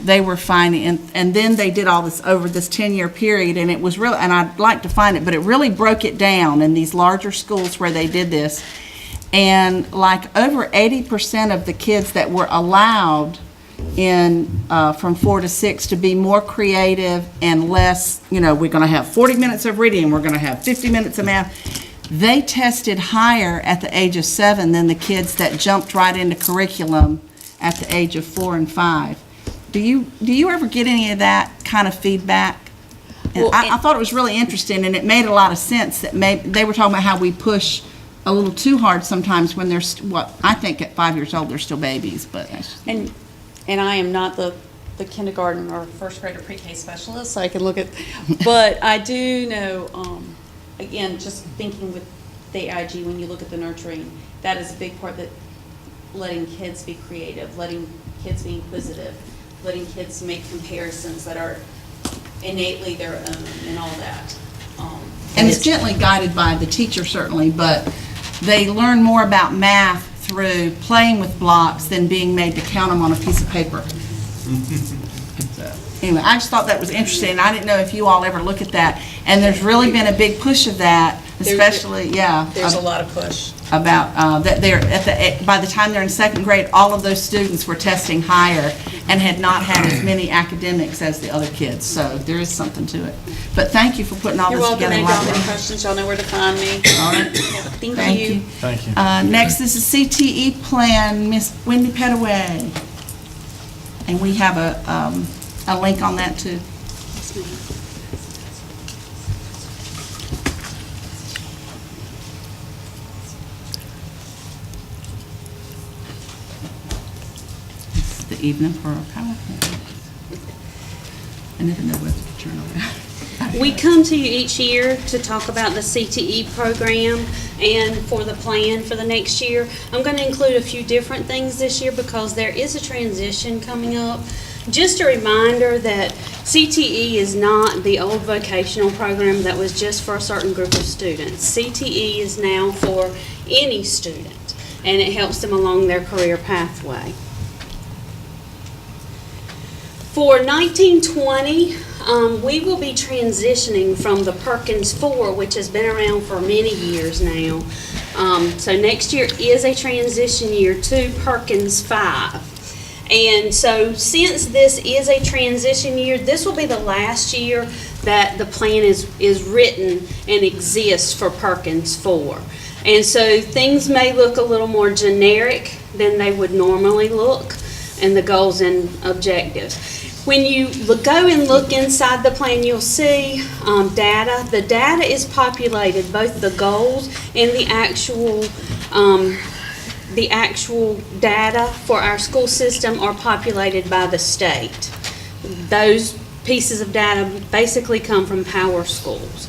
they were finding, and then they did all this over this 10-year period, and it was real, and I'd like to find it, but it really broke it down in these larger schools where they did this. And like over 80% of the kids that were allowed in from 4 to 6 to be more creative and less, we're going to have 40 minutes of reading, we're going to have 50 minutes of math. They tested higher at the age of 7 than the kids that jumped right into curriculum at the age of 4 and 5. Do you ever get any of that kind of feedback? And Well, I thought it was really interesting, and it made a lot of sense that they were talking about how we push a little too hard sometimes when they're, I think at 5 years old, they're still babies, but that's just And I am not the kindergarten or first grade or pre-K specialist, so I can look at, but I do know, again, just thinking with the AIG, when you look at the nurturing, that is a big part, that letting kids be creative, letting kids be inquisitive, letting kids make comparisons that are innately their own and all that. And it's gently guided by the teacher, certainly, but they learn more about math through playing with blocks than being made to count them on a piece of paper. So, anyway, I just thought that was interesting, and I didn't know if you all ever look at that. And there's really been a big push of that, especially, There's a lot of push. about that they're by the time they're in second grade, all of those students were testing higher and had not had as many academics as the other kids. So there is something to it. But thank you for putting all You're this welcome. together. If y'all have any questions, y'all know where to find me. All right. Thank you. Thank you. Next is the CTE plan, Miss Wendy Petaway. And we have a link on that too. This is the evening for our PowerPoint. I never know whether to turn around. We come to you each year to talk about the CTE program and for the plan for the next year. I'm going to include a few different things this year because there is a transition coming up. Just a reminder that CTE is not the old vocational program that was just for a certain group of students. CTE is now for any student, and it helps them along their career pathway. For 1920, we will be transitioning from the Perkins 4, which has been around for many years now. So next year is a transition year to Perkins 5. And so since this is a transition year, this will be the last year that the plan is written and exists for Perkins 4. And so things may look a little more generic than they would normally look, and the goals and objectives. When you go and look inside the plan, you'll see data. The data is populated, both the goals and the actual data for our school system are populated by the state. Those pieces of data basically come from Power Schools.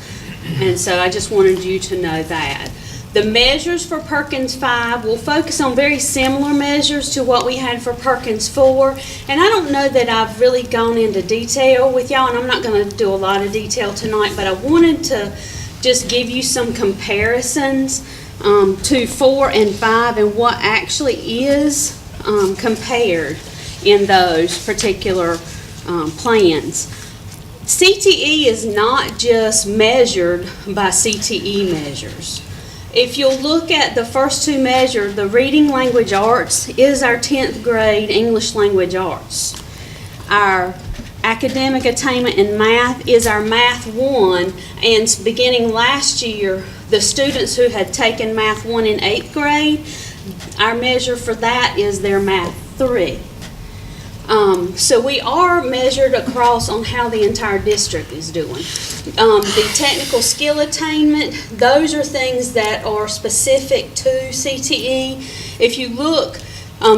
And so I just wanted you to know that. The measures for Perkins 5 will focus on very similar measures to what we had for Perkins 4. And I don't know that I've really gone into detail with y'all, and I'm not going to do a lot of detail tonight, but I wanted to just give you some comparisons to 4 and 5 and what actually is compared in those particular plans. CTE is not just measured by CTE measures. If you'll look at the first two measures, the reading language arts is our 10th grade English language arts. Our academic attainment in math is our Math 1, and beginning last year, the students who had taken Math 1 in 8th grade, our measure for that is their Math 3. So we are measured across on how the entire district is doing. The technical skill attainment, those are things that are specific to CTE. If you look,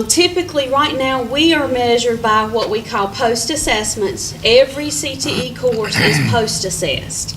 typically right now we are measured by what we call post-assessments. Every CTE course is post-assessed.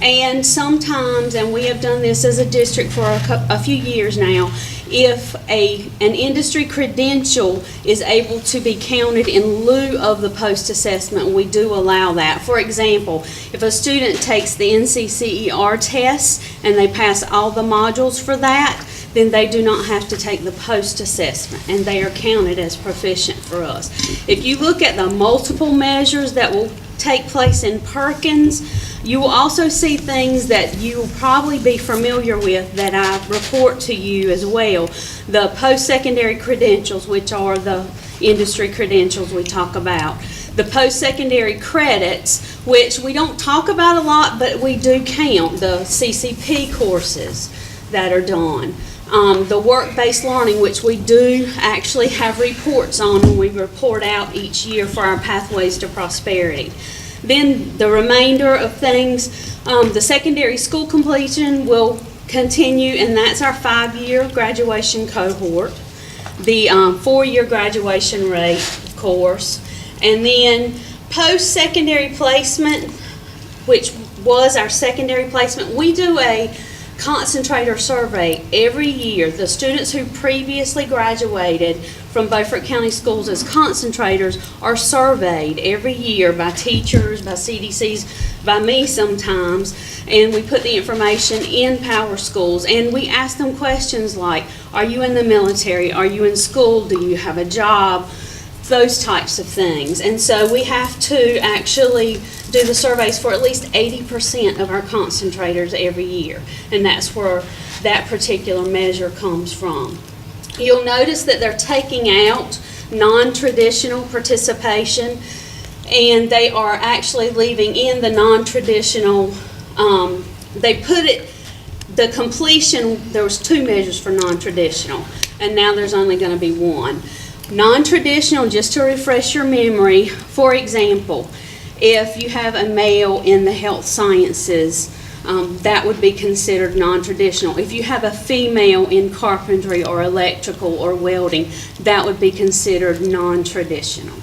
And sometimes, and we have done this as a district for a few years now, if an industry credential is able to be counted in lieu of the post-assessment, we do allow that. For example, if a student takes the NCCER test and they pass all the modules for that, then they do not have to take the post-assessment, and they are counted as proficient for us. If you look at the multiple measures that will take place in Perkins, you will also see things that you will probably be familiar with that I report to you as well. The post-secondary credentials, which are the industry credentials we talk about. The post-secondary credits, which we don't talk about a lot, but we do count. The CCP courses that are done. The work-based learning, which we do actually have reports on when we report out each year for our Pathways to Prosperity. Then the remainder of things, the secondary school completion will continue, and that's our 5-year graduation cohort, the 4-year graduation rate, of course, and then post-secondary placement, which was our secondary placement. We do a concentrator survey every year. The students who previously graduated from Beaufort County Schools as concentrators are surveyed every year by teachers, by CDCs, by me sometimes, and we put the information in Power Schools, and we ask them questions like, are you in the military? Are you in school? Do you have a job? Those types of things. And so we have to actually do the surveys for at least 80% of our concentrators every year, and that's where that particular measure comes from. You'll notice that they're taking out non-traditional participation, and they are actually leaving in the non-traditional, they put it, the completion, there was 2 measures for non-traditional, and now there's only going to be 1. Non-traditional, just to refresh your memory, for example, if you have a male in the health sciences, that would be considered non-traditional. If you have a female in carpentry or electrical or welding, that would be considered non-traditional.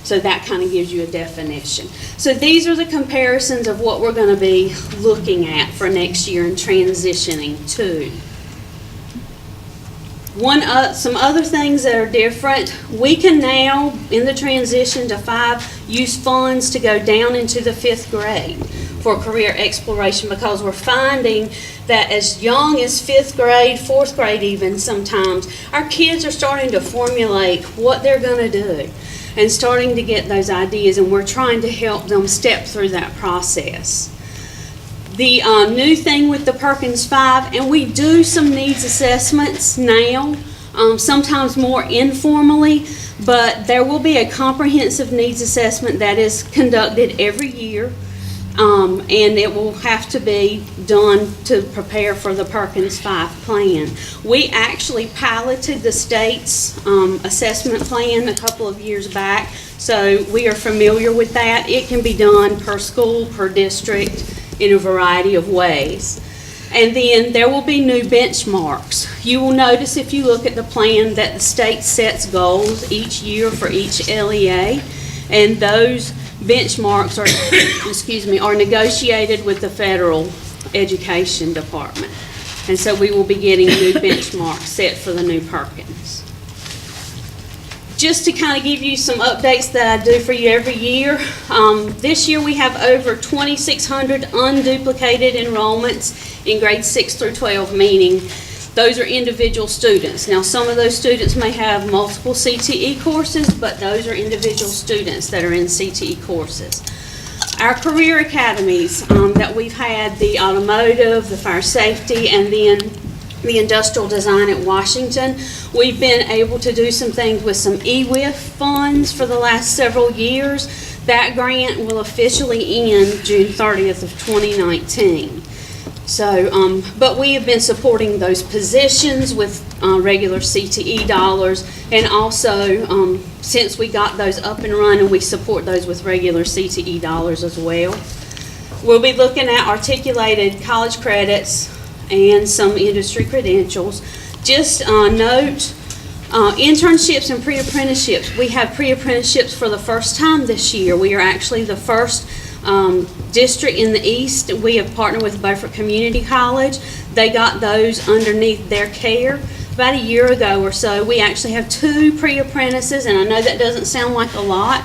So that kind of gives you a definition. So these are the comparisons of what we're going to be looking at for next year and transitioning to. Some other things that are different, we can now, in the transition to 5, use funds to go down into the 5th grade for career exploration, because we're finding that as young as 5th grade, 4th grade even sometimes, our kids are starting to formulate what they're going to do and starting to get those ideas, and we're trying to help them step through that process. The new thing with the Perkins 5, and we do some needs assessments now, sometimes more informally, but there will be a comprehensive needs assessment that is conducted every year, and it will have to be done to prepare for the Perkins 5 plan. We actually piloted the state's assessment plan a couple of years back, so we are familiar with that. It can be done per school, per district, in a variety of ways. And then there will be new benchmarks. You will notice if you look at the plan that the state sets goals each year for each LEA, and those benchmarks are, are negotiated with the federal education department. And so we will be getting new benchmarks set for the new Perkins. Just to kind of give you some updates that I do for you every year, this year we have over 2,600 unduplicated enrollments in grades 6 through 12, meaning those are individual students. Now, some of those students may have multiple CTE courses, but those are individual students that are in CTE courses. Our career academies that we've had, the automotive, the fire safety, and then the industrial design at Washington, we've been able to do some things with some EWIF funds for the last several years. That grant will officially end June 30th of 2019. So, but we have been supporting those positions with regular CTE dollars, and also since we got those up and running, we support those with regular CTE dollars as well. We'll be looking at articulated college credits and some industry credentials. Just note, internships and pre-apprenticeships. We have pre-apprenticeships for the first time this year. We are actually the first district in the East. We have partnered with Beaufort Community College. They got those underneath their care about a year ago or so. We actually have 2 pre-apprentices, and I know that doesn't sound like a lot,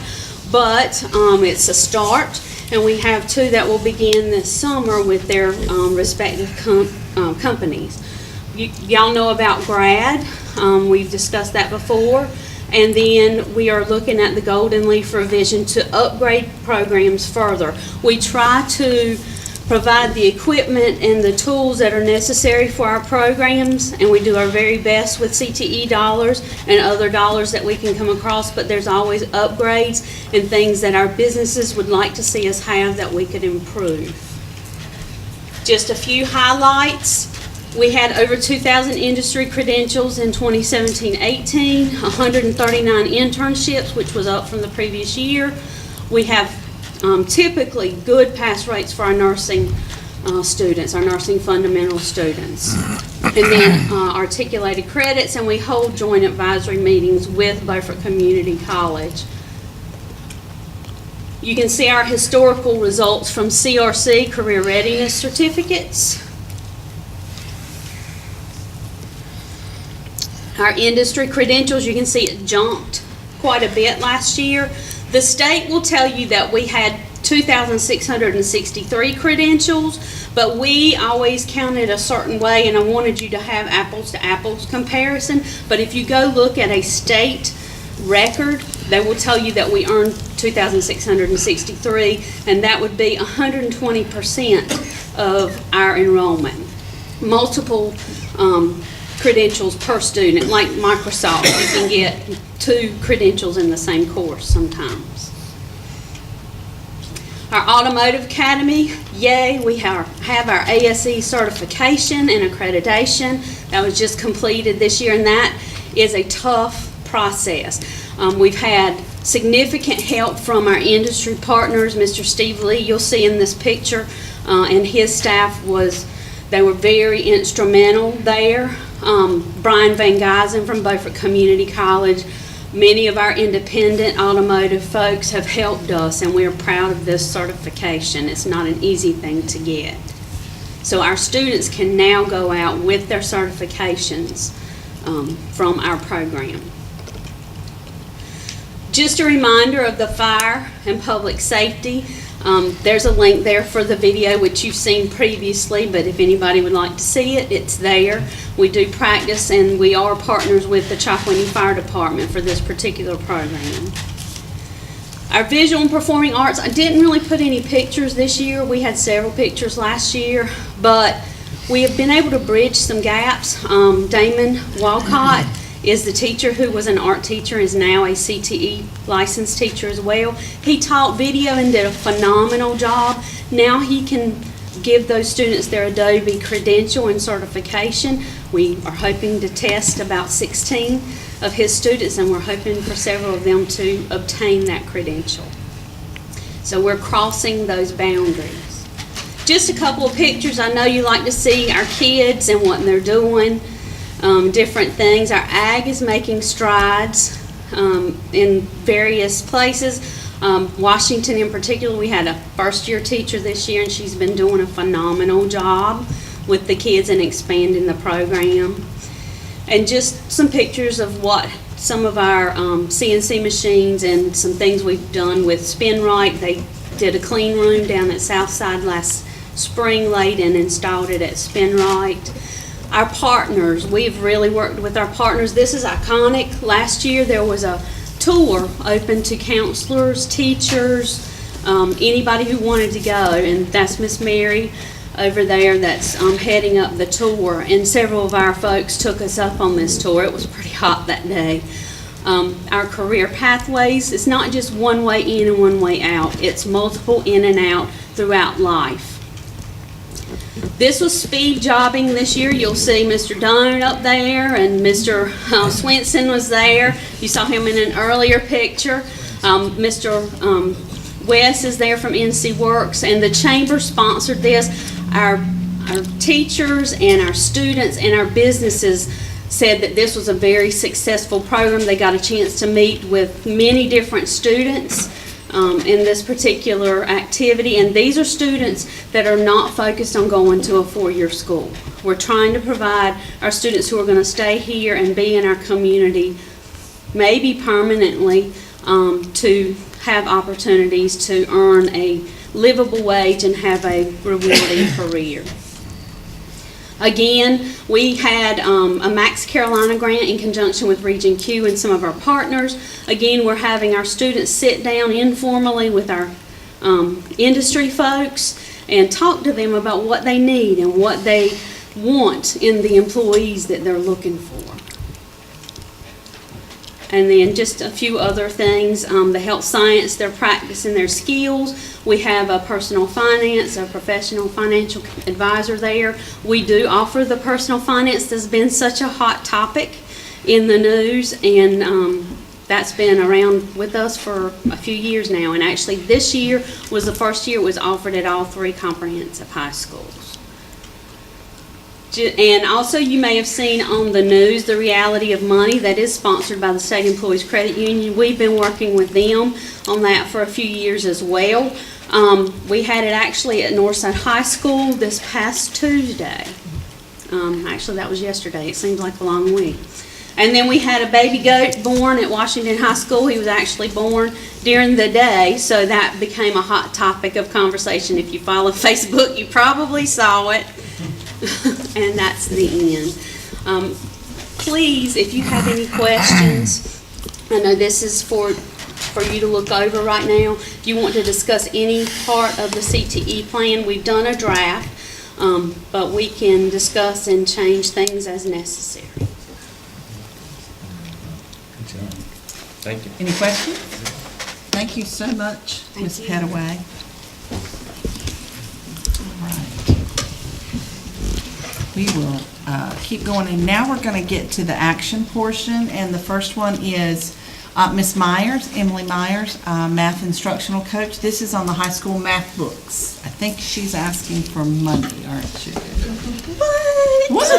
but it's a start. And we have 2 that will begin this summer with their respective companies. Y'all know about GRAD. We've discussed that before. And then we are looking at the Golden Leaf revision to upgrade programs further. We try to provide the equipment and the tools that are necessary for our programs, and we do our very best with CTE dollars and other dollars that we can come across, but there's always upgrades and things that our businesses would like to see us have that we could improve. Just a few highlights. We had over 2,000 industry credentials in 2017-18, 139 internships, which was up from the previous year. We have typically good pass rates for our nursing students, our nursing fundamental students. And then articulated credits, and we hold joint advisory meetings with Beaufort Community College. You can see our historical results from CRC, Career Readiness Certificates. Our industry credentials, you can see it jumped quite a bit last year. The state will tell you that we had 2,663 credentials, but we always counted a certain way, and I wanted you to have apples to apples comparison. But if you go look at a state record, they will tell you that we earned 2,663, and that would be 120% of our enrollment. Multiple credentials per student, like Microsoft, you can get 2 credentials in the same course sometimes. Our Automotive Academy, yay, we have our ASE certification and accreditation. That was just completed this year, and that is a tough process. We've had significant help from our industry partners. Mr. Steve Lee, you'll see in this picture, and his staff they were very instrumental there. Brian Van Geisen from Beaufort Community College. Many of our independent automotive folks have helped us, and we are proud of this certification. It's not an easy thing to get. So our students can now go out with their certifications from our program. Just a reminder of the fire and public safety. There's a link there for the video, which you've seen previously, but if anybody would like to see it, it's there. We do practice, and we are partners with the Chocowinity Fire Department for this particular program. Our visual and performing arts, I didn't really put any pictures this year. We had several pictures last year, but we have been able to bridge some gaps. Damon Walcott is the teacher who was an art teacher, is now a CTE licensed teacher as well. He taught video and did a phenomenal job. Now he can give those students their Adobe credential and certification. We are hoping to test about 16 of his students, and we're hoping for several of them to obtain that credential. So we're crossing those boundaries. Just a couple of pictures. I know you like to see our kids and what they're doing. Different things. Our ag is making strides in various places. Washington in particular, we had a first-year teacher this year, and she's been doing a phenomenal job with the kids and expanding the program. And just some pictures of what some of our CNC machines and some things we've done with SpinRite. They did a clean room down at Southside last spring late and installed it at SpinRite. Our partners, we've really worked with our partners. This is iconic. Last year there was a tour open to counselors, teachers, anybody who wanted to go, and that's Miss Mary over there that's heading up the tour, and several of our folks took us up on this tour. It was pretty hot that day. Our career pathways, it's not just one way in and one way out. It's multiple in and out throughout life. This was speed jobbing this year. You'll see Mr. Doan up there, and Mr. Swenson was there. You saw him in an earlier picture. Mr. West is there from NC Works, and the chamber sponsored this. Our teachers and our students and our businesses said that this was a very successful program. They got a chance to meet with many different students in this particular activity, and these are students that are not focused on going to a 4-year school. We're trying to provide our students who are going to stay here and be in our community, maybe permanently, to have opportunities to earn a livable wage and have a rewarding career. Again, we had a Max Carolina grant in conjunction with Region Q and some of our partners. Again, we're having our students sit down informally with our industry folks and talk to them about what they need and what they want in the employees that they're looking for. And then just a few other things, the health science, they're practicing their skills. We have a personal finance, a professional financial advisor there. We do offer the personal finance that's been such a hot topic in the news, and that's been around with us for a few years now. And actually this year was the first year it was offered at all 3 comprehensive high schools. And also you may have seen on the news the Reality of Money that is sponsored by the State Employees Credit Union. We've been working with them on that for a few years as well. We had it actually at Northside High School this past Tuesday. Actually that was yesterday. It seems like a long week. And then we had a baby goat born at Washington High School. He was actually born during the day, so that became a hot topic of conversation. If you follow Facebook, you probably saw it. And that's the end. Please, if you have any questions, I know this is for you to look over right now. If you want to discuss any part of the CTE plan, we've done a draft, but we can discuss and change things as necessary. Thank you. Any questions? Thank you so much, Ms. Petaway. All right. We will keep going, and now we're going to get to the action portion, and the first one is Ms. Myers, Emily Myers, math instructional coach. This is on the high school math books. I think she's asking for money, aren't you? What?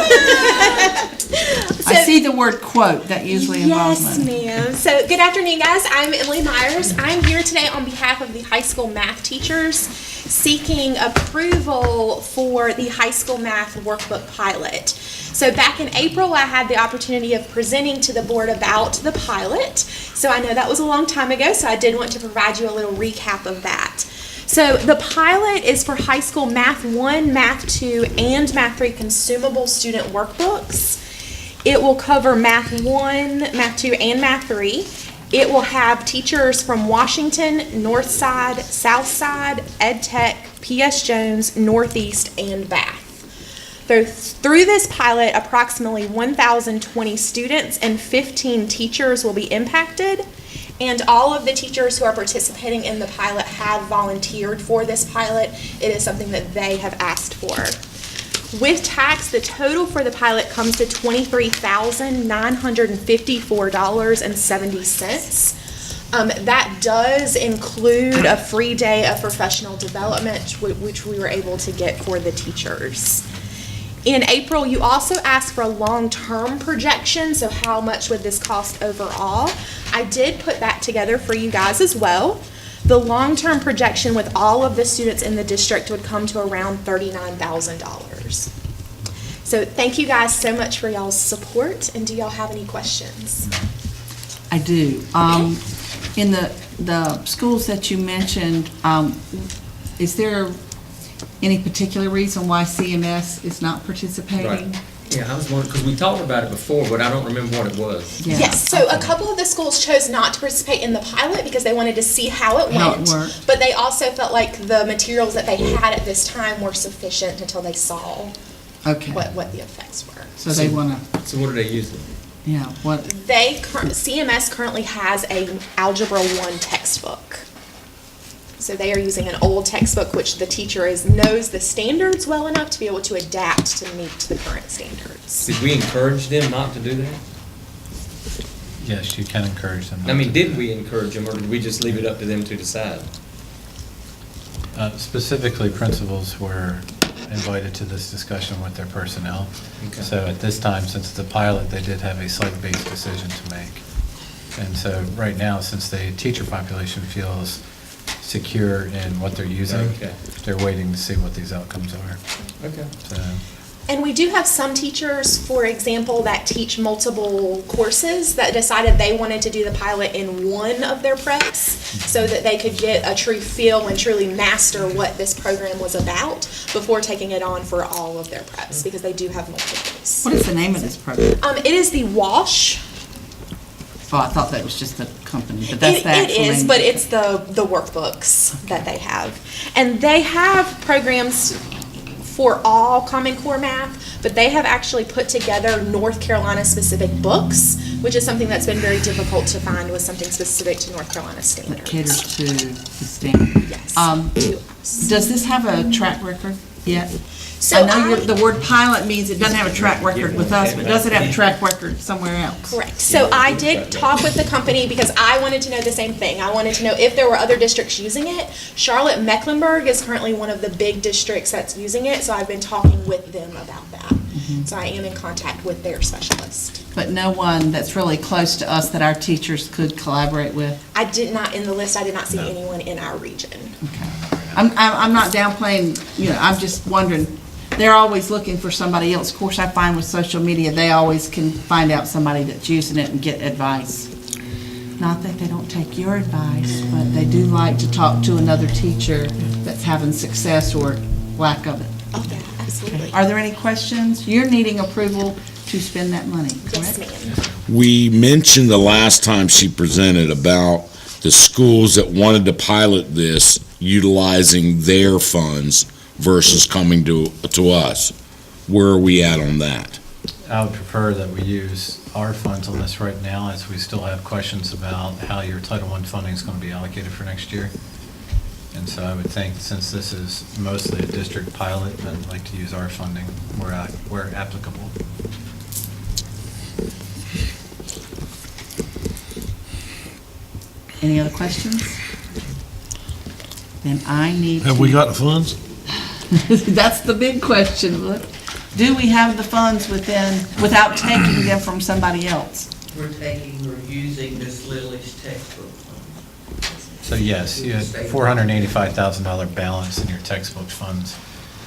I see the word quote, that usually involves money. Yes, ma'am. So, good afternoon, guys. I'm Emily Myers. I'm here today on behalf of the high school math teachers seeking approval for the high school math workbook pilot. So back in April, I had the opportunity of presenting to the board about the pilot. So I know that was a long time ago, so I did want to provide you a little recap of that. So the pilot is for high school Math 1, Math 2, and Math 3 consumable student workbooks. It will cover Math 1, Math 2, and Math 3. It will have teachers from Washington, Northside, Southside, EdTech, PS Jones, Northeast, and Bath. Through this pilot, approximately 1,020 students and 15 teachers will be impacted, and all of the teachers who are participating in the pilot have volunteered for this pilot. It is something that they have asked for. With tax, the total for the pilot comes to $23,954.70. That does include a free day of professional development, which we were able to get for the teachers. In April, you also asked for a long-term projection, so how much would this cost overall? I did put that together for you guys as well. The long-term projection with all of the students in the district would come to around $39,000. So thank you guys so much for y'all's support, and do y'all have any questions? I do. In the schools that you mentioned, is there any particular reason why CMS is not participating? Right. Yeah, I was wondering, because we talked about it before, but I don't remember what it was. Yeah. Yes, so a couple of the schools chose not to participate in the pilot because they wanted to see how it went. But they also felt like the materials that they had at this time were sufficient until they saw what the effects were. So they want to. So what are they using? Yeah. What? CMS currently has an Algebra 1 textbook. So they are using an old textbook, which the teacher knows the standards well enough to be able to adapt to meet the current standards. Did we encourage them not to do that? Yes, you can encourage them. I mean, did we encourage them, or did we just leave it up to them to decide? Specifically, principals were invited to this discussion with their personnel. Okay. So at this time, since it's a pilot, they did have a site-based decision to make. And so right now, since the teacher population feels secure in what they're using, Okay. they're waiting to see what these outcomes are. Okay. So, And we do have some teachers, for example, that teach multiple courses that decided they wanted to do the pilot in one of their preps so that they could get a true feel and truly master what this program was about before taking it on for all of their preps, because they do have multiples. What is the name of this program? It is the WASH. Oh, I thought that was just the company, but that's the actual name. It is, but it's the workbooks that they have. And they have programs for all Common Core math, but they have actually put together North Carolina specific books, which is something that's been very difficult to find with something specific to North Carolina standards. That caters to the standard. Yes. Does this have a track record yet? So I know the word pilot means it doesn't have a track record with us, but does it have a track record somewhere else? Correct. So I did talk with the company because I wanted to know the same thing. I wanted to know if there were other districts using it. Charlotte-Mecklenburg is currently one of the big districts that's using it, so I've been talking with them about that. So I am in contact with their specialist. But no one that's really close to us that our teachers could collaborate with? I did not, in the list, I did not see anyone in our region. Okay. I'm not downplaying, I'm just wondering, they're always looking for somebody else. Of course, I find with social media, they always can find out somebody that's using it and get advice. Not that they don't take your advice, but they do like to talk to another teacher that's having success or lack of it. Oh, yeah, absolutely. Are there any questions? You're needing approval to spend that money, Yes, correct? ma'am. We mentioned the last time she presented about the schools that wanted to pilot this utilizing their funds versus coming to us. Where are we at on that? I would prefer that we use our funds on this right now, as we still have questions about how your Title I funding is going to be allocated for next year. And so I would think, since this is mostly a district pilot, I'd like to use our funding where applicable. Any other questions? Then I need to... Have we got the funds? That's the big question. Do we have the funds without taking them from somebody else? We're using Miss Lily's textbook funds. So yes, you had $485,000 balance in your textbook funds.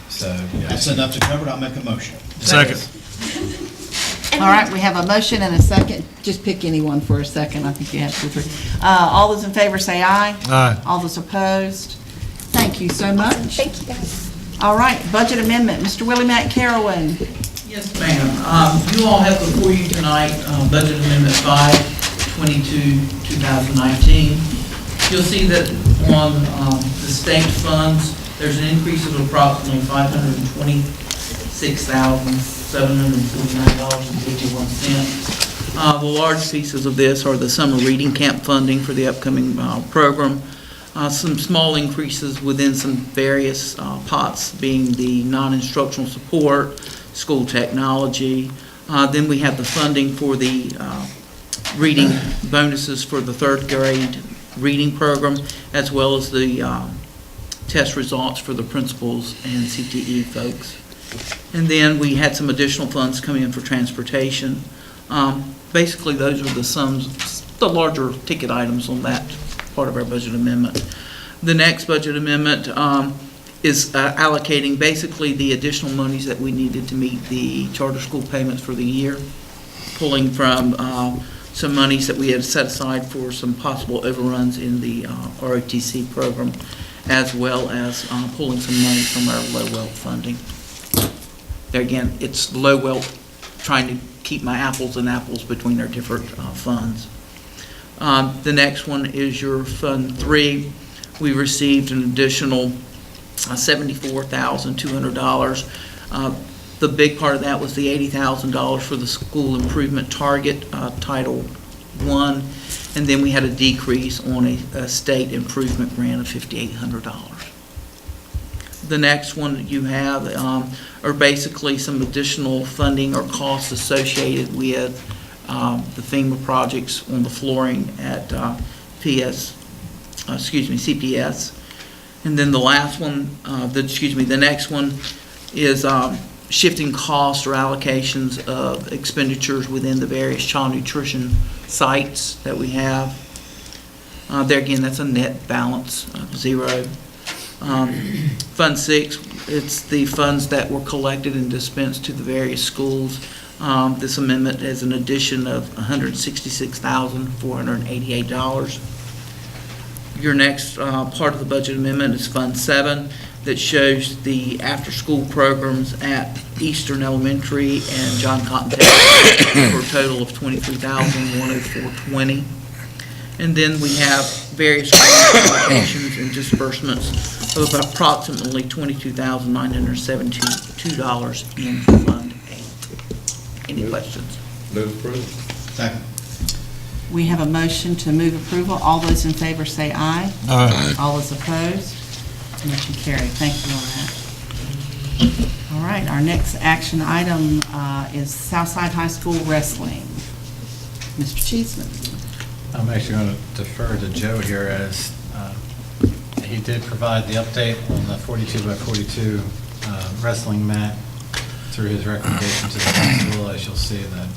So yes. That's enough to cover it, I'll make a motion. Second. All right, we have a motion and a second. Just pick anyone for a second. I think you have 2, 3. All those in favor say aye. Aye. All those opposed? Thank you so much. Thank you, guys. All right, budget amendment. Mr. Willie Matt Carolyn. Yes, ma'am. You all have before you tonight, Budget Amendment 522, 2019. You'll see that on the state funds, there's an increase of approximately $526,749.51. The large pieces of this are the summer reading camp funding for the upcoming program. Some small increases within some various pots, being the non-instructional support, school technology. Then we have the funding for the reading bonuses for the 3rd grade reading program, as well as the test results for the principals and CTE folks. And then we had some additional funds coming in for transportation. Basically, those are the sums, the larger ticket items on that part of our budget amendment. The next budget amendment is allocating basically the additional monies that we needed to meet the charter school payments for the year, pulling from some monies that we had set aside for some possible overruns in the ROTC program, as well as pulling some money from our low wealth funding. There again, it's low wealth, trying to keep my apples and apples between our different funds. The next one is your Fund 3. We received an additional $74,200. The big part of that was the $80,000 for the school improvement target, Title I, and then we had a decrease on a state improvement grant of $5,800. The next one you have are basically some additional funding or costs associated with the FEMA projects on the flooring at CPS. And then the last one, the next one is shifting costs or allocations of expenditures within the various child nutrition sites that we have. There again, that's a net balance of 0. Fund 6, it's the funds that were collected and dispensed to the various schools. This amendment is an addition of $166,488. Your next part of the budget amendment is Fund 7, that shows the after-school programs at Eastern Elementary and John Cotton Tech for a total of $23,104.20. And then we have various allocations and disbursements of approximately $22,972 in Fund 8. Any questions? Move approval. Second. We have a motion to move approval. All those in favor say aye. Aye. All those opposed? Motion carried. Thank you on that. All right, our next action item is Southside High School Wrestling. Mr. Cheeseman. I'm actually going to defer to Joe here, as he did provide the update on the 42x42 wrestling mat through his recommendation to the council. As you'll see, that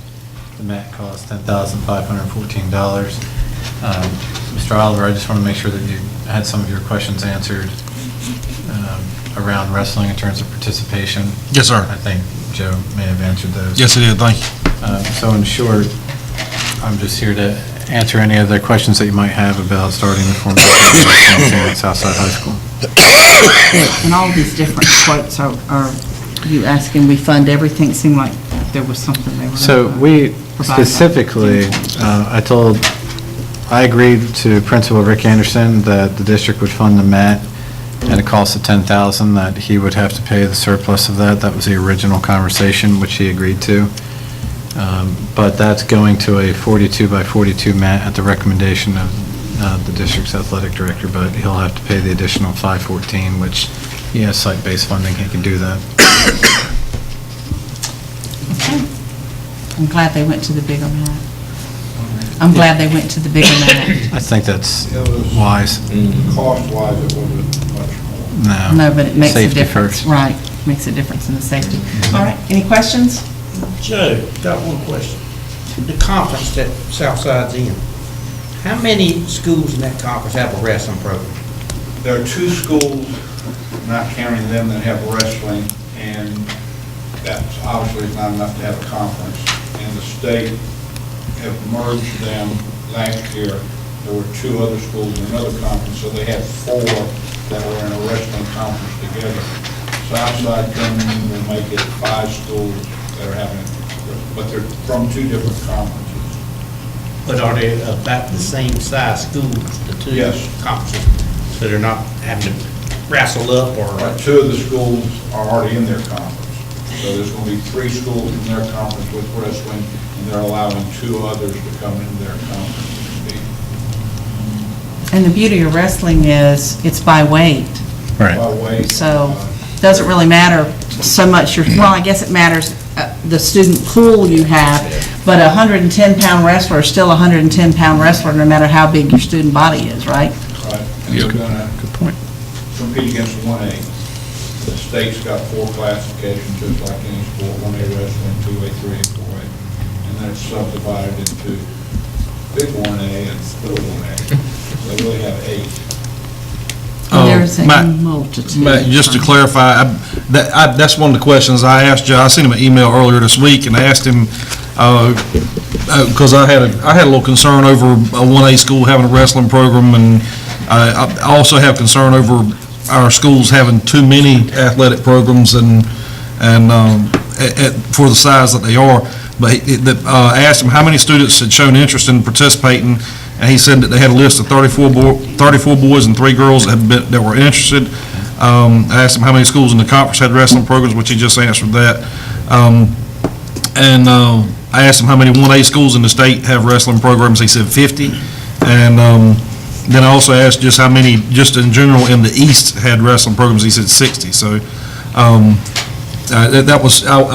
the mat costs $10,514. Mr. Oliver, I just want to make sure that you had some of your questions answered around wrestling in terms of participation. Yes, sir. I think Joe may have answered those. Yes, it is, thank you. So in short, I'm just here to answer any other questions that you might have about starting the formation of wrestling at Southside High School. And all these different quotes are you asking we fund everything? It seemed like there was something they were. So gonna we provide. specifically, I agreed to Principal Rick Anderson that the district would fund the mat at a cost of $10,000, that he would have to pay the surplus of that. That was the original conversation, which he agreed to. But that's going to a 42 by 42 mat at the recommendation of the district's athletic director, but he'll have to pay the additional $514, which he has site-based funding, he can do that. Okay. I'm glad they went to the bigger mat. I'm glad they went to the bigger mat. I think that's It was, wise. cost-wise, it wasn't much more. No, but it makes a Safety difference. first. Right, makes a difference in the safety. All right, any questions? Joe, got one question. The conference that Southside's in, how many schools in that conference have a wrestling program? There are 2 schools, not counting them, that have wrestling, and that's obviously not enough to have a conference. And the state have merged them last year. There were 2 other schools in another conference, so they had 4 that were in a wrestling conference together. Southside coming in will make it 5 schools that are having it, but they're from 2 different conferences. But are they about the same size schools, the 2 Yes. conferences? So they're not having to wrestle up or? Right, 2 of the schools are already in their conference. So there's going to be 3 schools in their conference with wrestling, and they're allowing 2 others to come into their conference to compete. And the beauty of wrestling is it's by weight. Right. By weight, So, doesn't really matter so much well, I guess it matters the student pool you have, but a 110-pound wrestler is still a 110-pound wrestler, no matter how big your student body is, right? right, and they're going to Good point. compete against 1A. The state's got 4 classifications, just like any sport, 1A wrestling, 2A, 3A, 4A. And then it's subdivided into big 1A and little 1A. So they really have 8. And there's a Matt, multitude. Matt, just to clarify, that's one of the questions I asked Joe. I sent him an email earlier this week and asked him, because I had a little concern over a 1A school having a wrestling program, and I also have concern over our schools having too many athletic programs and for the size that they are. But I asked him how many students had shown interest in participating, and he said that they had a list of 34 boys and 3 girls that were interested. I asked him how many schools in the conference had wrestling programs, which he just answered that. I asked him how many 1A schools in the state have wrestling programs. He said 50. And then I also asked just how many, just in general, in the East had wrestling programs. He said 60. So I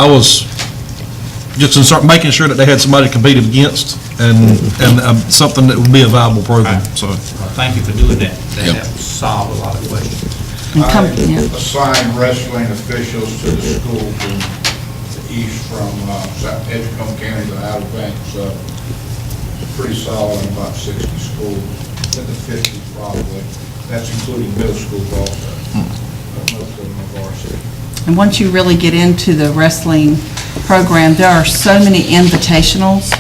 was just making sure that they had somebody to compete against and something that would be a viable program. So Well, thank you for doing that. That solved a lot of questions. I assigned wrestling officials to the schools in the east from Edgecombe County to Outer Banks. So it's pretty solid, about 60 schools, in the 50s probably. That's including middle schools also. But most of them are varsity. And once you really get into the wrestling program, there are so many invitationals.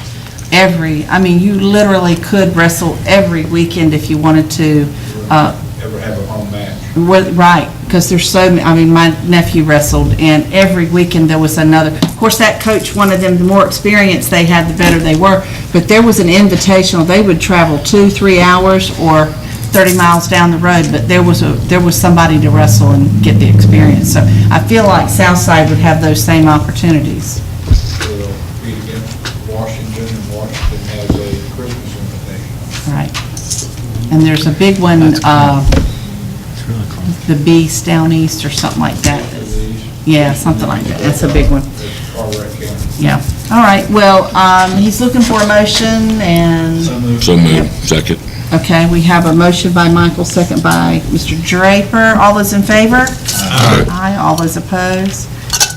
You literally could wrestle every weekend if you wanted to. Ever have a home match? Right, because there's so many, my nephew wrestled, and every weekend there was another. Of course, that coach wanted them, the more experience they had, the better they were. But there was an invitational. They would travel 2-3 hours or 30 miles down the road, but there was somebody to wrestle and get the experience. So I feel like Southside would have those same opportunities. We'll compete against Washington, and Washington has a Christmas invitation. Right. And there's a big one, the Beast down east or something like that. Yeah, something like that. That's a big one. It's Carteret County. Yeah. All right, well, he's looking for a motion and... So moved. Second. Okay, we have a motion by Michael, second by Mr. Draper. All those in favor? Aye. All those opposed?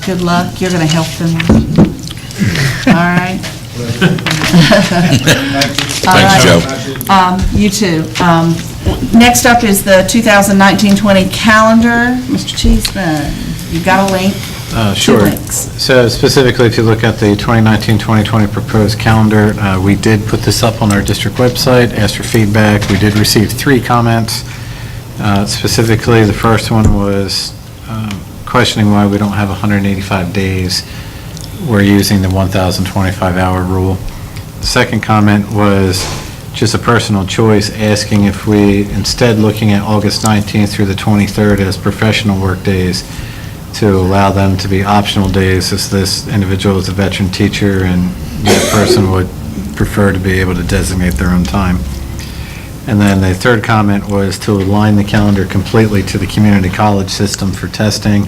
Good luck. You're going to help them. All right. Thanks, Joe. You too. Next up is the 2019-20 calendar. Mr. Cheeseman, you've got a link. Sure. Two links. So specifically, if you look at the 2019-2020 proposed calendar, we did put this up on our district website, asked for feedback. We did receive 3 comments. Specifically, the first one was questioning why we don't have 185 days. We're using the 1,025-hour rule. The second comment was just a personal choice, asking if we, instead looking at August 19th through the 23rd as professional work days, to allow them to be optional days, as this individual is a veteran teacher and that person would prefer to be able to designate their own time. And then the third comment was to align the calendar completely to the community college system for testing.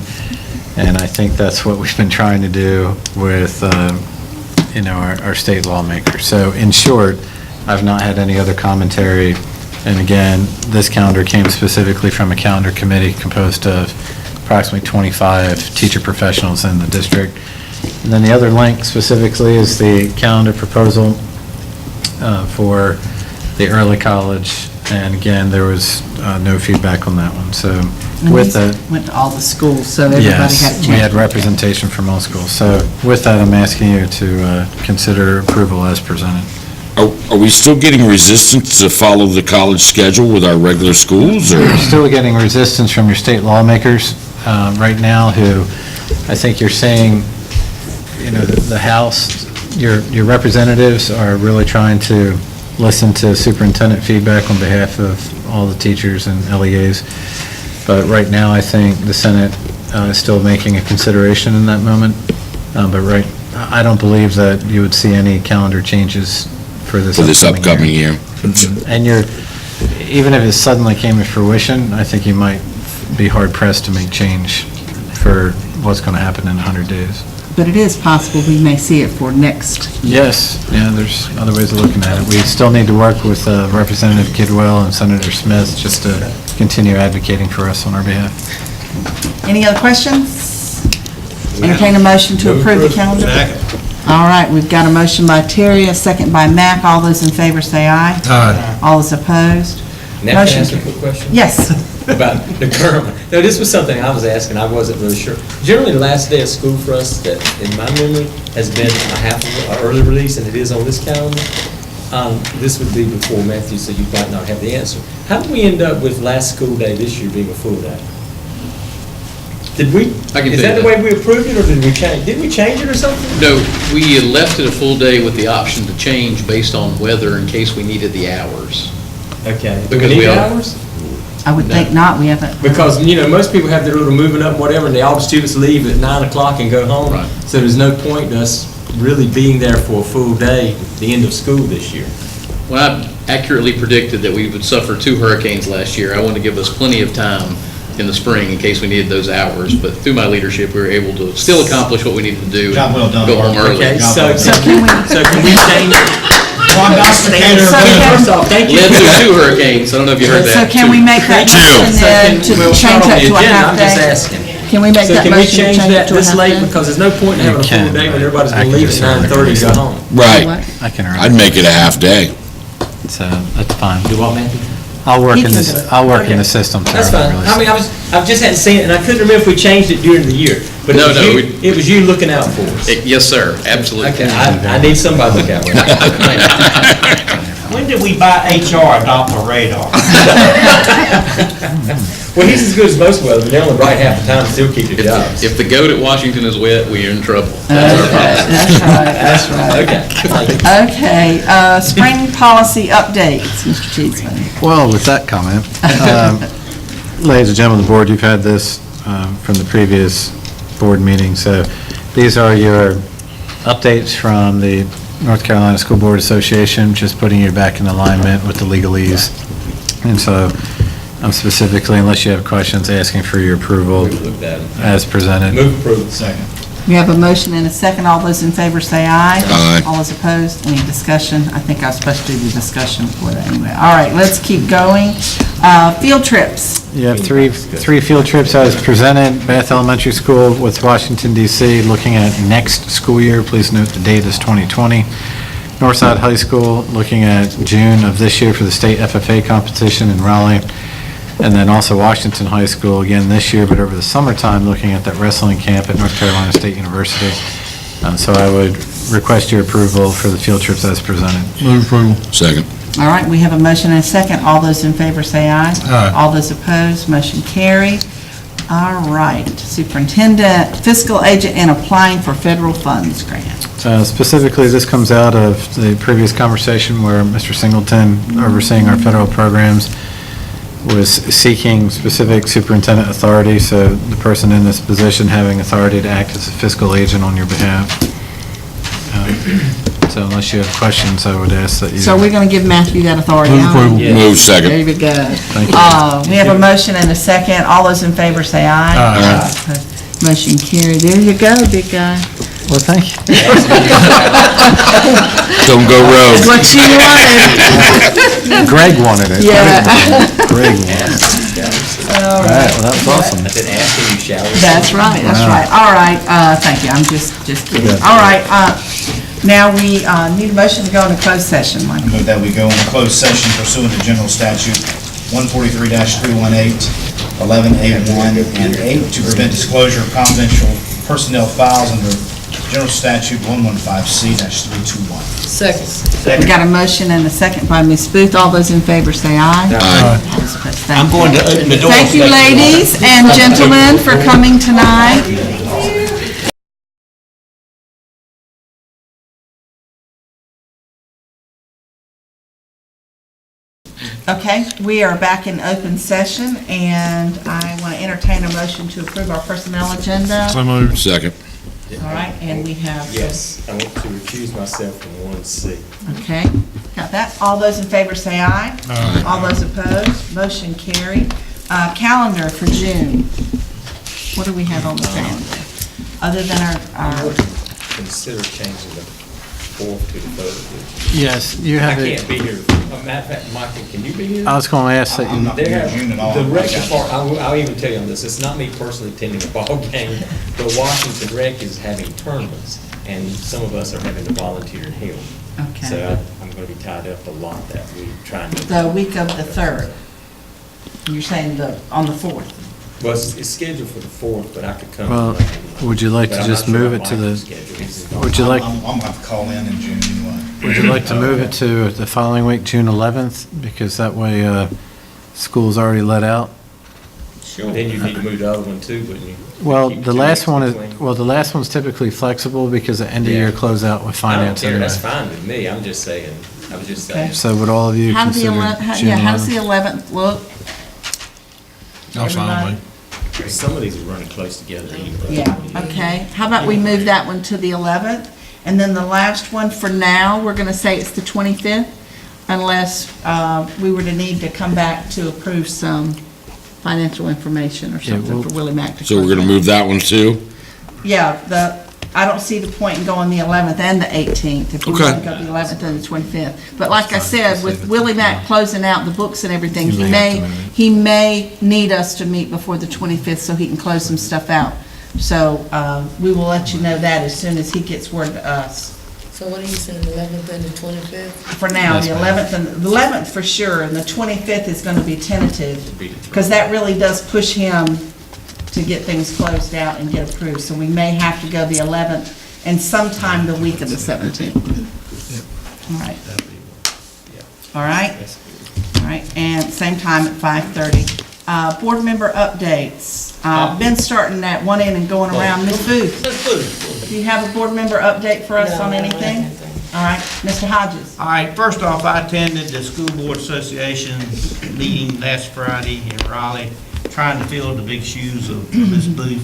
And I think that's what we've been trying to do with, our state lawmakers. So in short, I've not had any other commentary. And again, this calendar came specifically from a calendar committee composed of approximately 25 teacher professionals in the district. And then the other link specifically is the calendar proposal for the early college. And again, there was no feedback on that one. So And with these that, went to all the schools, so everybody had a chance. yes, we had representation from all schools. So with that, I'm asking you to consider approval as presented. Are we still getting resistance to follow the college schedule with our regular schools, or? We're still getting resistance from your state lawmakers right now, who I think you're saying, the House, your representatives are really trying to listen to superintendent feedback on behalf of all the teachers and LEAs. But right now, I think the Senate is still making a consideration in that moment. But I don't believe that you would see any calendar changes for this upcoming year. And even if it suddenly came to fruition, I think you might be hard pressed to make change for what's going to happen in 100 days. But it is possible we may see it for next. Yes, there's other ways of looking at it. We still need to work with Representative Kidwell and Senator Smith just to continue advocating for us on our behalf. Any other questions? Entertain a motion to approve the calendar? Second. All right, we've got a motion by Terry, a second by Mac. All those in favor say aye. Aye. All those opposed? Now, can I Motion ask a quick question? Yes. About the current one. No, this was something I was asking, I wasn't really sure. Generally, the last day of school for us, that in my memory, has been an early release, and it is on this calendar. This would be before Matthew, so you might not have the answer. How did we end up with last school day this year being a full day? Did we, is that the way we approved it, or did we change? Did we change it or something? No, we left it a full day with the option to change based on weather in case we needed the hours. Okay. Do we Because need we all- hours? I would think not, we haven't. Because, most people have their little moving up, whatever, and all the students leave at 9 o'clock and go home. Right. So there's no point in us really being there for a full day at the end of school this year. When I accurately predicted that we would suffer 2 hurricanes last year, I wanted to give us plenty of time in the spring in case we needed those hours. But through my leadership, we were able to still accomplish what we needed to do. Job well done. Go home early. Okay, Job so well done. can we change it? One Dr. Cater. First off, thank you. Led to 2 hurricanes. I don't know if you heard So that. can we make that motion then to We'll change start on that the to a agenda, half I'm just day? asking. Can we make So that can we motion to change change that it to a this half late? day? Because there's no point in having a full day when everybody's I gonna can leave just at 9:30 to go home. Right. I can I'd make it a half day. So that's fine. Do what, Matthew? I'll work He in can this. do it. I'll work in Okay. the system. to That's fine. release I mean, it. I just hadn't seen it, and I couldn't remember if we changed it during the year. But No, it was you looking out for us. Yes, sir, absolutely. Okay, I need somebody to look out for me. When did we buy HR Doppler radar? Well, he's as good as most of us, but they only write half the time and still keep their jobs. If the goat at Washington is wet, we're in trouble. That's our policy. That's right. Okay. Okay, spring policy updates, Mr. Cheeseman. Well, with that comment, ladies and gentlemen of the board, you've had this from the previous board meeting. So these are your updates from the North Carolina School Board Association, just putting you back in alignment with the legalese. And so I'm specifically, unless you have questions, asking for your approval We've looked at it. as presented. Move approval. Second. We have a motion and a second. All those in favor say aye. Aye. All those opposed, any discussion? I think I was supposed to do the discussion for that anyway. All right, let's keep going. Field trips. You have three field trips as presented. Bath Elementary School with Washington DC, looking at next school year. Please note the date is 2020. Northside High School, looking at June of this year for the state FFA competition in Raleigh. And then also Washington High School again this year, but over the summertime, looking at that wrestling camp at North Carolina State University. So I would request your approval for the field trips as presented. Move approval. Second. All right, we have a motion and a second. All those in favor say aye. Aye. All those opposed, motion carried. All right, superintendent, fiscal agent, and applying for federal funds grant. Specifically, this comes out of the previous conversation where Mr. Singleton, overseeing our federal programs, was seeking specific superintendent authority, so the person in this position having authority to act as a fiscal agent on your behalf. So unless you have questions, I would ask that you... So we're going to give Matthew that authority. Move approval. Move second. There we go. Thank you. We have a motion and a second. All those in favor say aye. Aye. Motion carried. There you go, big guy. Well, thank you. Don't go rogue. What you wanted. Greg wanted it. Yeah. Greg wanted it. All right, well, that was awesome. I didn't ask you, shall we? That's right, that's Wow. right. All right, thank you, I'm just kidding. Yeah. All right, now we need a motion to go into closed session, Mike. Move that we go into closed session pursuant to General Statute 143-318, 11A1 and 8, to prevent disclosure of confidential personnel files under General Statute 115C-321. Second. We got a motion and a second by Ms. Booth. All those in favor say aye. Aye. All those opposed, thank I'm you. going to open the door. Thank you, ladies and gentlemen, for coming tonight. Okay, we are back in open session, and I want to entertain a motion to approve our personnel agenda. So moved. Second. All right, and we have... Yes, I want to recuse myself from 1C. Okay, got that. All those in favor say aye. Aye. All those opposed, motion carried. Calendar for June. What do we have on the calendar? Other than our, Consider changing the 4th to the 3rd. Yes, you I have it. can't be here. Matter of fact, Michael, can you be here? I was going to ask that I'm you, not here in June at all. The rec department, I'll even tell you on this, it's not me personally attending a ball game, but Washington Rec is having tournaments, and some of us are having to volunteer and help. Okay. So I'm going to be tied up a lot that week trying to, the week of the 3rd. You're saying on the 4th. well, it's scheduled for the 4th, but I could come. well, would you like But to I'm just not sure move about it to Michael's the, schedule. He's involved. would you like, I'm going to have to call in June anyway. would you like to move it to the following week, June 11th? Because that way, school's already let out. Sure. Then you need to move the other one too, wouldn't you? Well, Keep the 2 last weeks one is, between. well, the last one's typically flexible because the end of year Yeah. closeout with I don't finance care, anyway. that's fine with me, I'm just saying, I was just Okay. saying. So would all of you How does the consider 11th, June yeah, how does the 11th? 11th look? That's fine with me. Some of these are running close together anyway. Yeah, okay. How about we move that one to the 11th? And then the last one for now, we're going to say it's the 25th, unless we were to need to come back to approve some financial information or Yeah, something we'll- for Willie Mack to So we're close gonna out. move that one too? Yeah, I don't see the point in going the 11th and the 18th, if you Okay. want to go the 11th and the 25th. But like I said, with Willie Mack closing out the books and everything, You may have to move it. he may need us to meet before the 25th so he can close some stuff out. So we will let you know that as soon as he gets word to us. So what are you saying, 11th and the 25th? For now, Yes, the ma'am. 11th and, the 11th for sure, and the 25th is going to be tentative, because that really does push him to get things closed out and get approved. So we may have to go the 11th and sometime the week of the 17th. All right. All right? All right, and same time at 5:30. Board member updates. Been starting that one in and going around. Ms. Booth, do you have a board member update for us No, on I don't have anything? anything. All right, Mr. Hodges. All right, first off, I attended the School Board Association meeting last Friday in Raleigh, trying to fill the big shoes of Ms. Booth.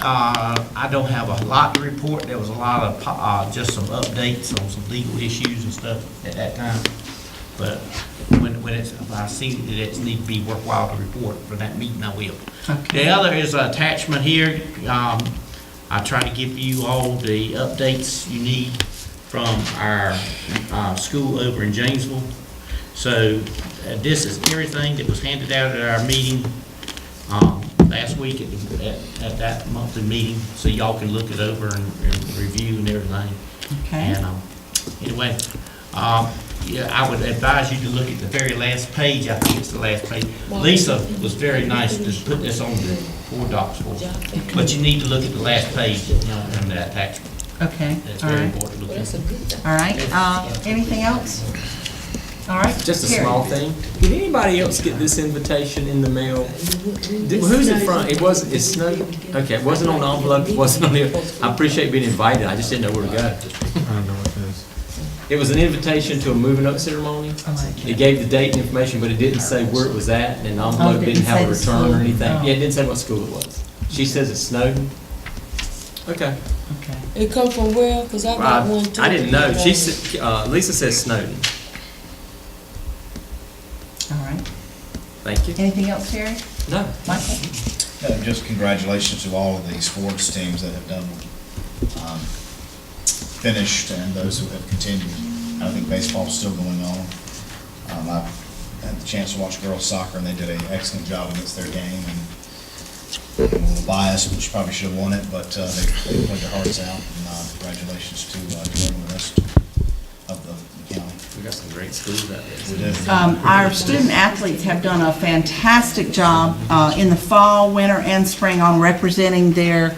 I don't have a lot to report. There was a lot of, just some updates on some legal issues and stuff at that time. But if I see that it needs to be worthwhile to report for that meeting, I will. Okay. The other is an attachment here. I try to give you all the updates you need from our school over in Janesville. So this is everything that was handed out at our meeting last week at that monthly meeting, so y'all can look it over and review and everything. Okay. And Anyway, yeah, I would advise you to look at the very last page. I think it's the last page. Lisa was very nice to put this on the board docs for us. But you need to look at the last page on that attachment. Okay, That's all very right. important to look at. All right, anything else? All right. Just a Carrie. small thing. Did anybody else get this invitation in the mail? Who's it from? It snowed? Okay, it wasn't on the envelope, it wasn't on the, I appreciate being invited, I just didn't know where to go. I don't know what it is. It was an invitation to a moving up ceremony. It gave the date and information, but it didn't say where it was at, and the envelope didn't didn't have say a the return school. or anything. Oh. Yeah, it didn't say what school it was. She says it's Snowden. Okay. Okay. It come from where? Because I got one too. I didn't know. She said, Lisa says Snowden. All right. Thank you. Anything else, Terry? No. Michael? Just congratulations to all of the sports teams that have done, finished, and those who have continued. I think baseball's still going on. I've had the chance to watch girls soccer, and they did an excellent job against their game. And I'm a little biased, which probably should have won it, but they played their hearts out. And congratulations to Jordan and the rest of the county. We got some great schools out there. We did. Our student athletes have done a fantastic job in the fall, winter, and spring on representing their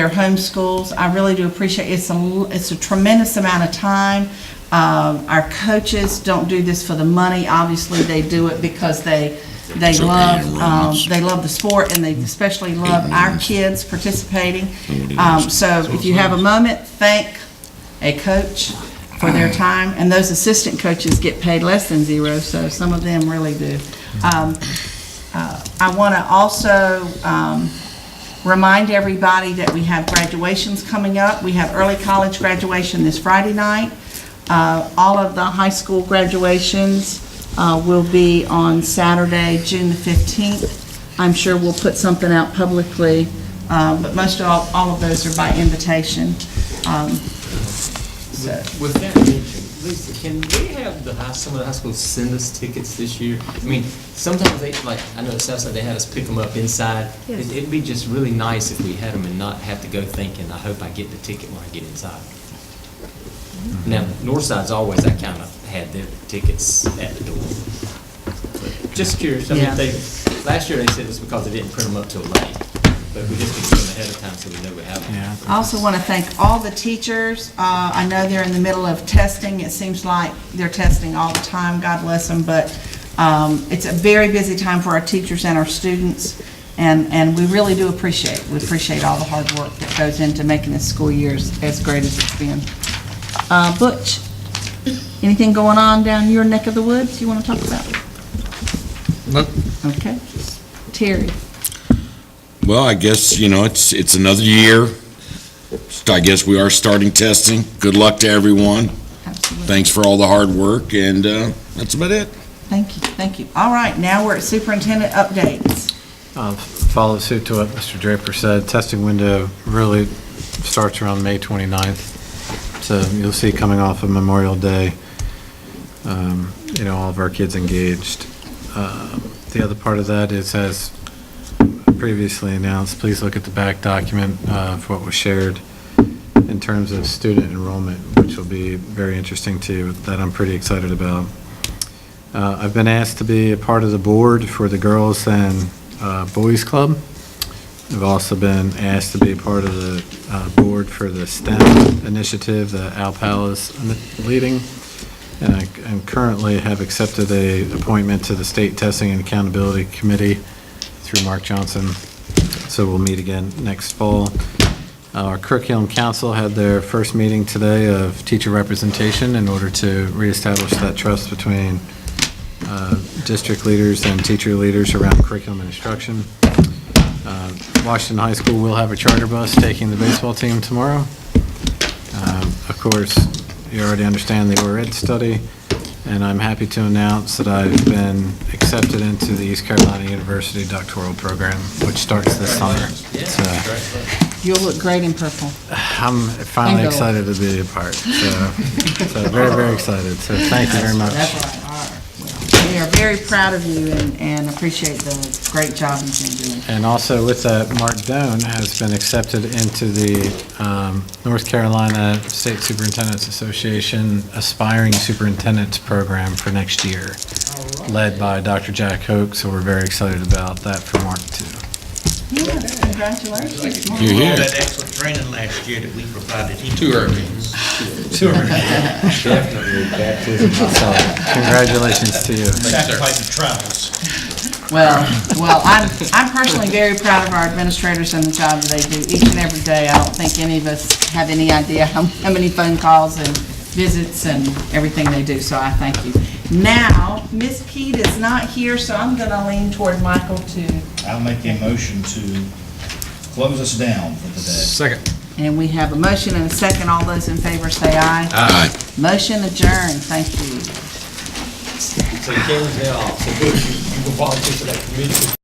home schools. I really do appreciate it. It's a tremendous amount of time. Our coaches don't do this for the money. Obviously, they do it because they love the sport, and they especially love our kids participating. So if you have a moment, thank a coach for their time, and those assistant coaches get paid less than zero, so some of them really do. I want to also remind everybody that we have graduations coming up. We have early college graduation this Friday night. All of the high school graduations will be on Saturday, June the 15th. I'm sure we'll put something out publicly, but most of all of those are by invitation. With that mentioned, Lisa, can we have some of the high schools send us tickets this year? I mean, sometimes they, like, I know at Southside, they had us pick them up inside. Yes. It'd be just really nice if we had them and not have to go thinking, I hope I get the ticket when I get inside. Now, Northside's always, I kind of had their tickets at the door. But just curious, I mean, Yeah. last year they said it was because they didn't print them up till late. But we just need to do them ahead of time so we know we have them. Yeah. I also want to thank all the teachers. I know they're in the middle of testing. It seems like they're testing all the time, God bless them, but it's a very busy time for our teachers and our students, and we really do appreciate it. We appreciate all the hard work that goes into making this school year as great as it's been. Butch, anything going on down your neck of the woods you want to talk about? Nope. Okay. Terry? Well, I guess, it's another year. I guess we are starting testing. Good luck to everyone. Absolutely. Thanks for all the hard work, and that's about it. Thank you, thank you. All right, now we're at superintendent updates. Follow suit to what Mr. Draper said. Testing window really starts around May 29th. So you'll see coming off of Memorial Day, all of our kids engaged. The other part of that is, as previously announced, please look at the back document for what was shared in terms of student enrollment, which will be very interesting to you, that I'm pretty excited about. I've been asked to be a part of the board for the Girls and Boys Club. I've also been asked to be a part of the board for the STEM initiative that Al Powell is leading. And I currently have accepted an appointment to the State Testing and Accountability Committee through Mark Johnson. So we'll meet again next fall. Our Curriculum Council had their first meeting today of teacher representation in order to reestablish that trust between district leaders and teacher leaders around curriculum and instruction. Washington High School will have a charter bus taking the baseball team tomorrow. Of course, you already understand the OR Ed study, and I'm happy to announce that I've been accepted into the East Carolina University doctoral program, which starts this summer. You'll look great in purple. I'm finally And gold. excited to be a part, so very, very excited. So thank you very much. That's right, all right. Well, we are very proud of you and appreciate the great job you've been doing. And also with that, Mark Doan has been accepted into the North Carolina State Superintendent's Association Aspiring Superintendents Program for next year, led by Dr. Jack Hoke, so we're very excited about that for Mark too. Yes, congratulations. Mark. You're All here. that excellent training last year that we provided him. 2 hurricanes. So, congratulations to you. Sacrifice of travels. Well, I'm personally very proud of our administrators and the job that they do each and every day. I don't think any of us have any idea how many phone calls and visits and everything they do, so I thank you. Now, Ms. Pete is not here, so I'm gonna lean toward Michael to, I'll make a motion to close us down for today. Second. and we have a motion and a second. All those in favor say aye. Aye. Motion adjourned. Thank you. So Ken's now off, so you can volunteer for that committee.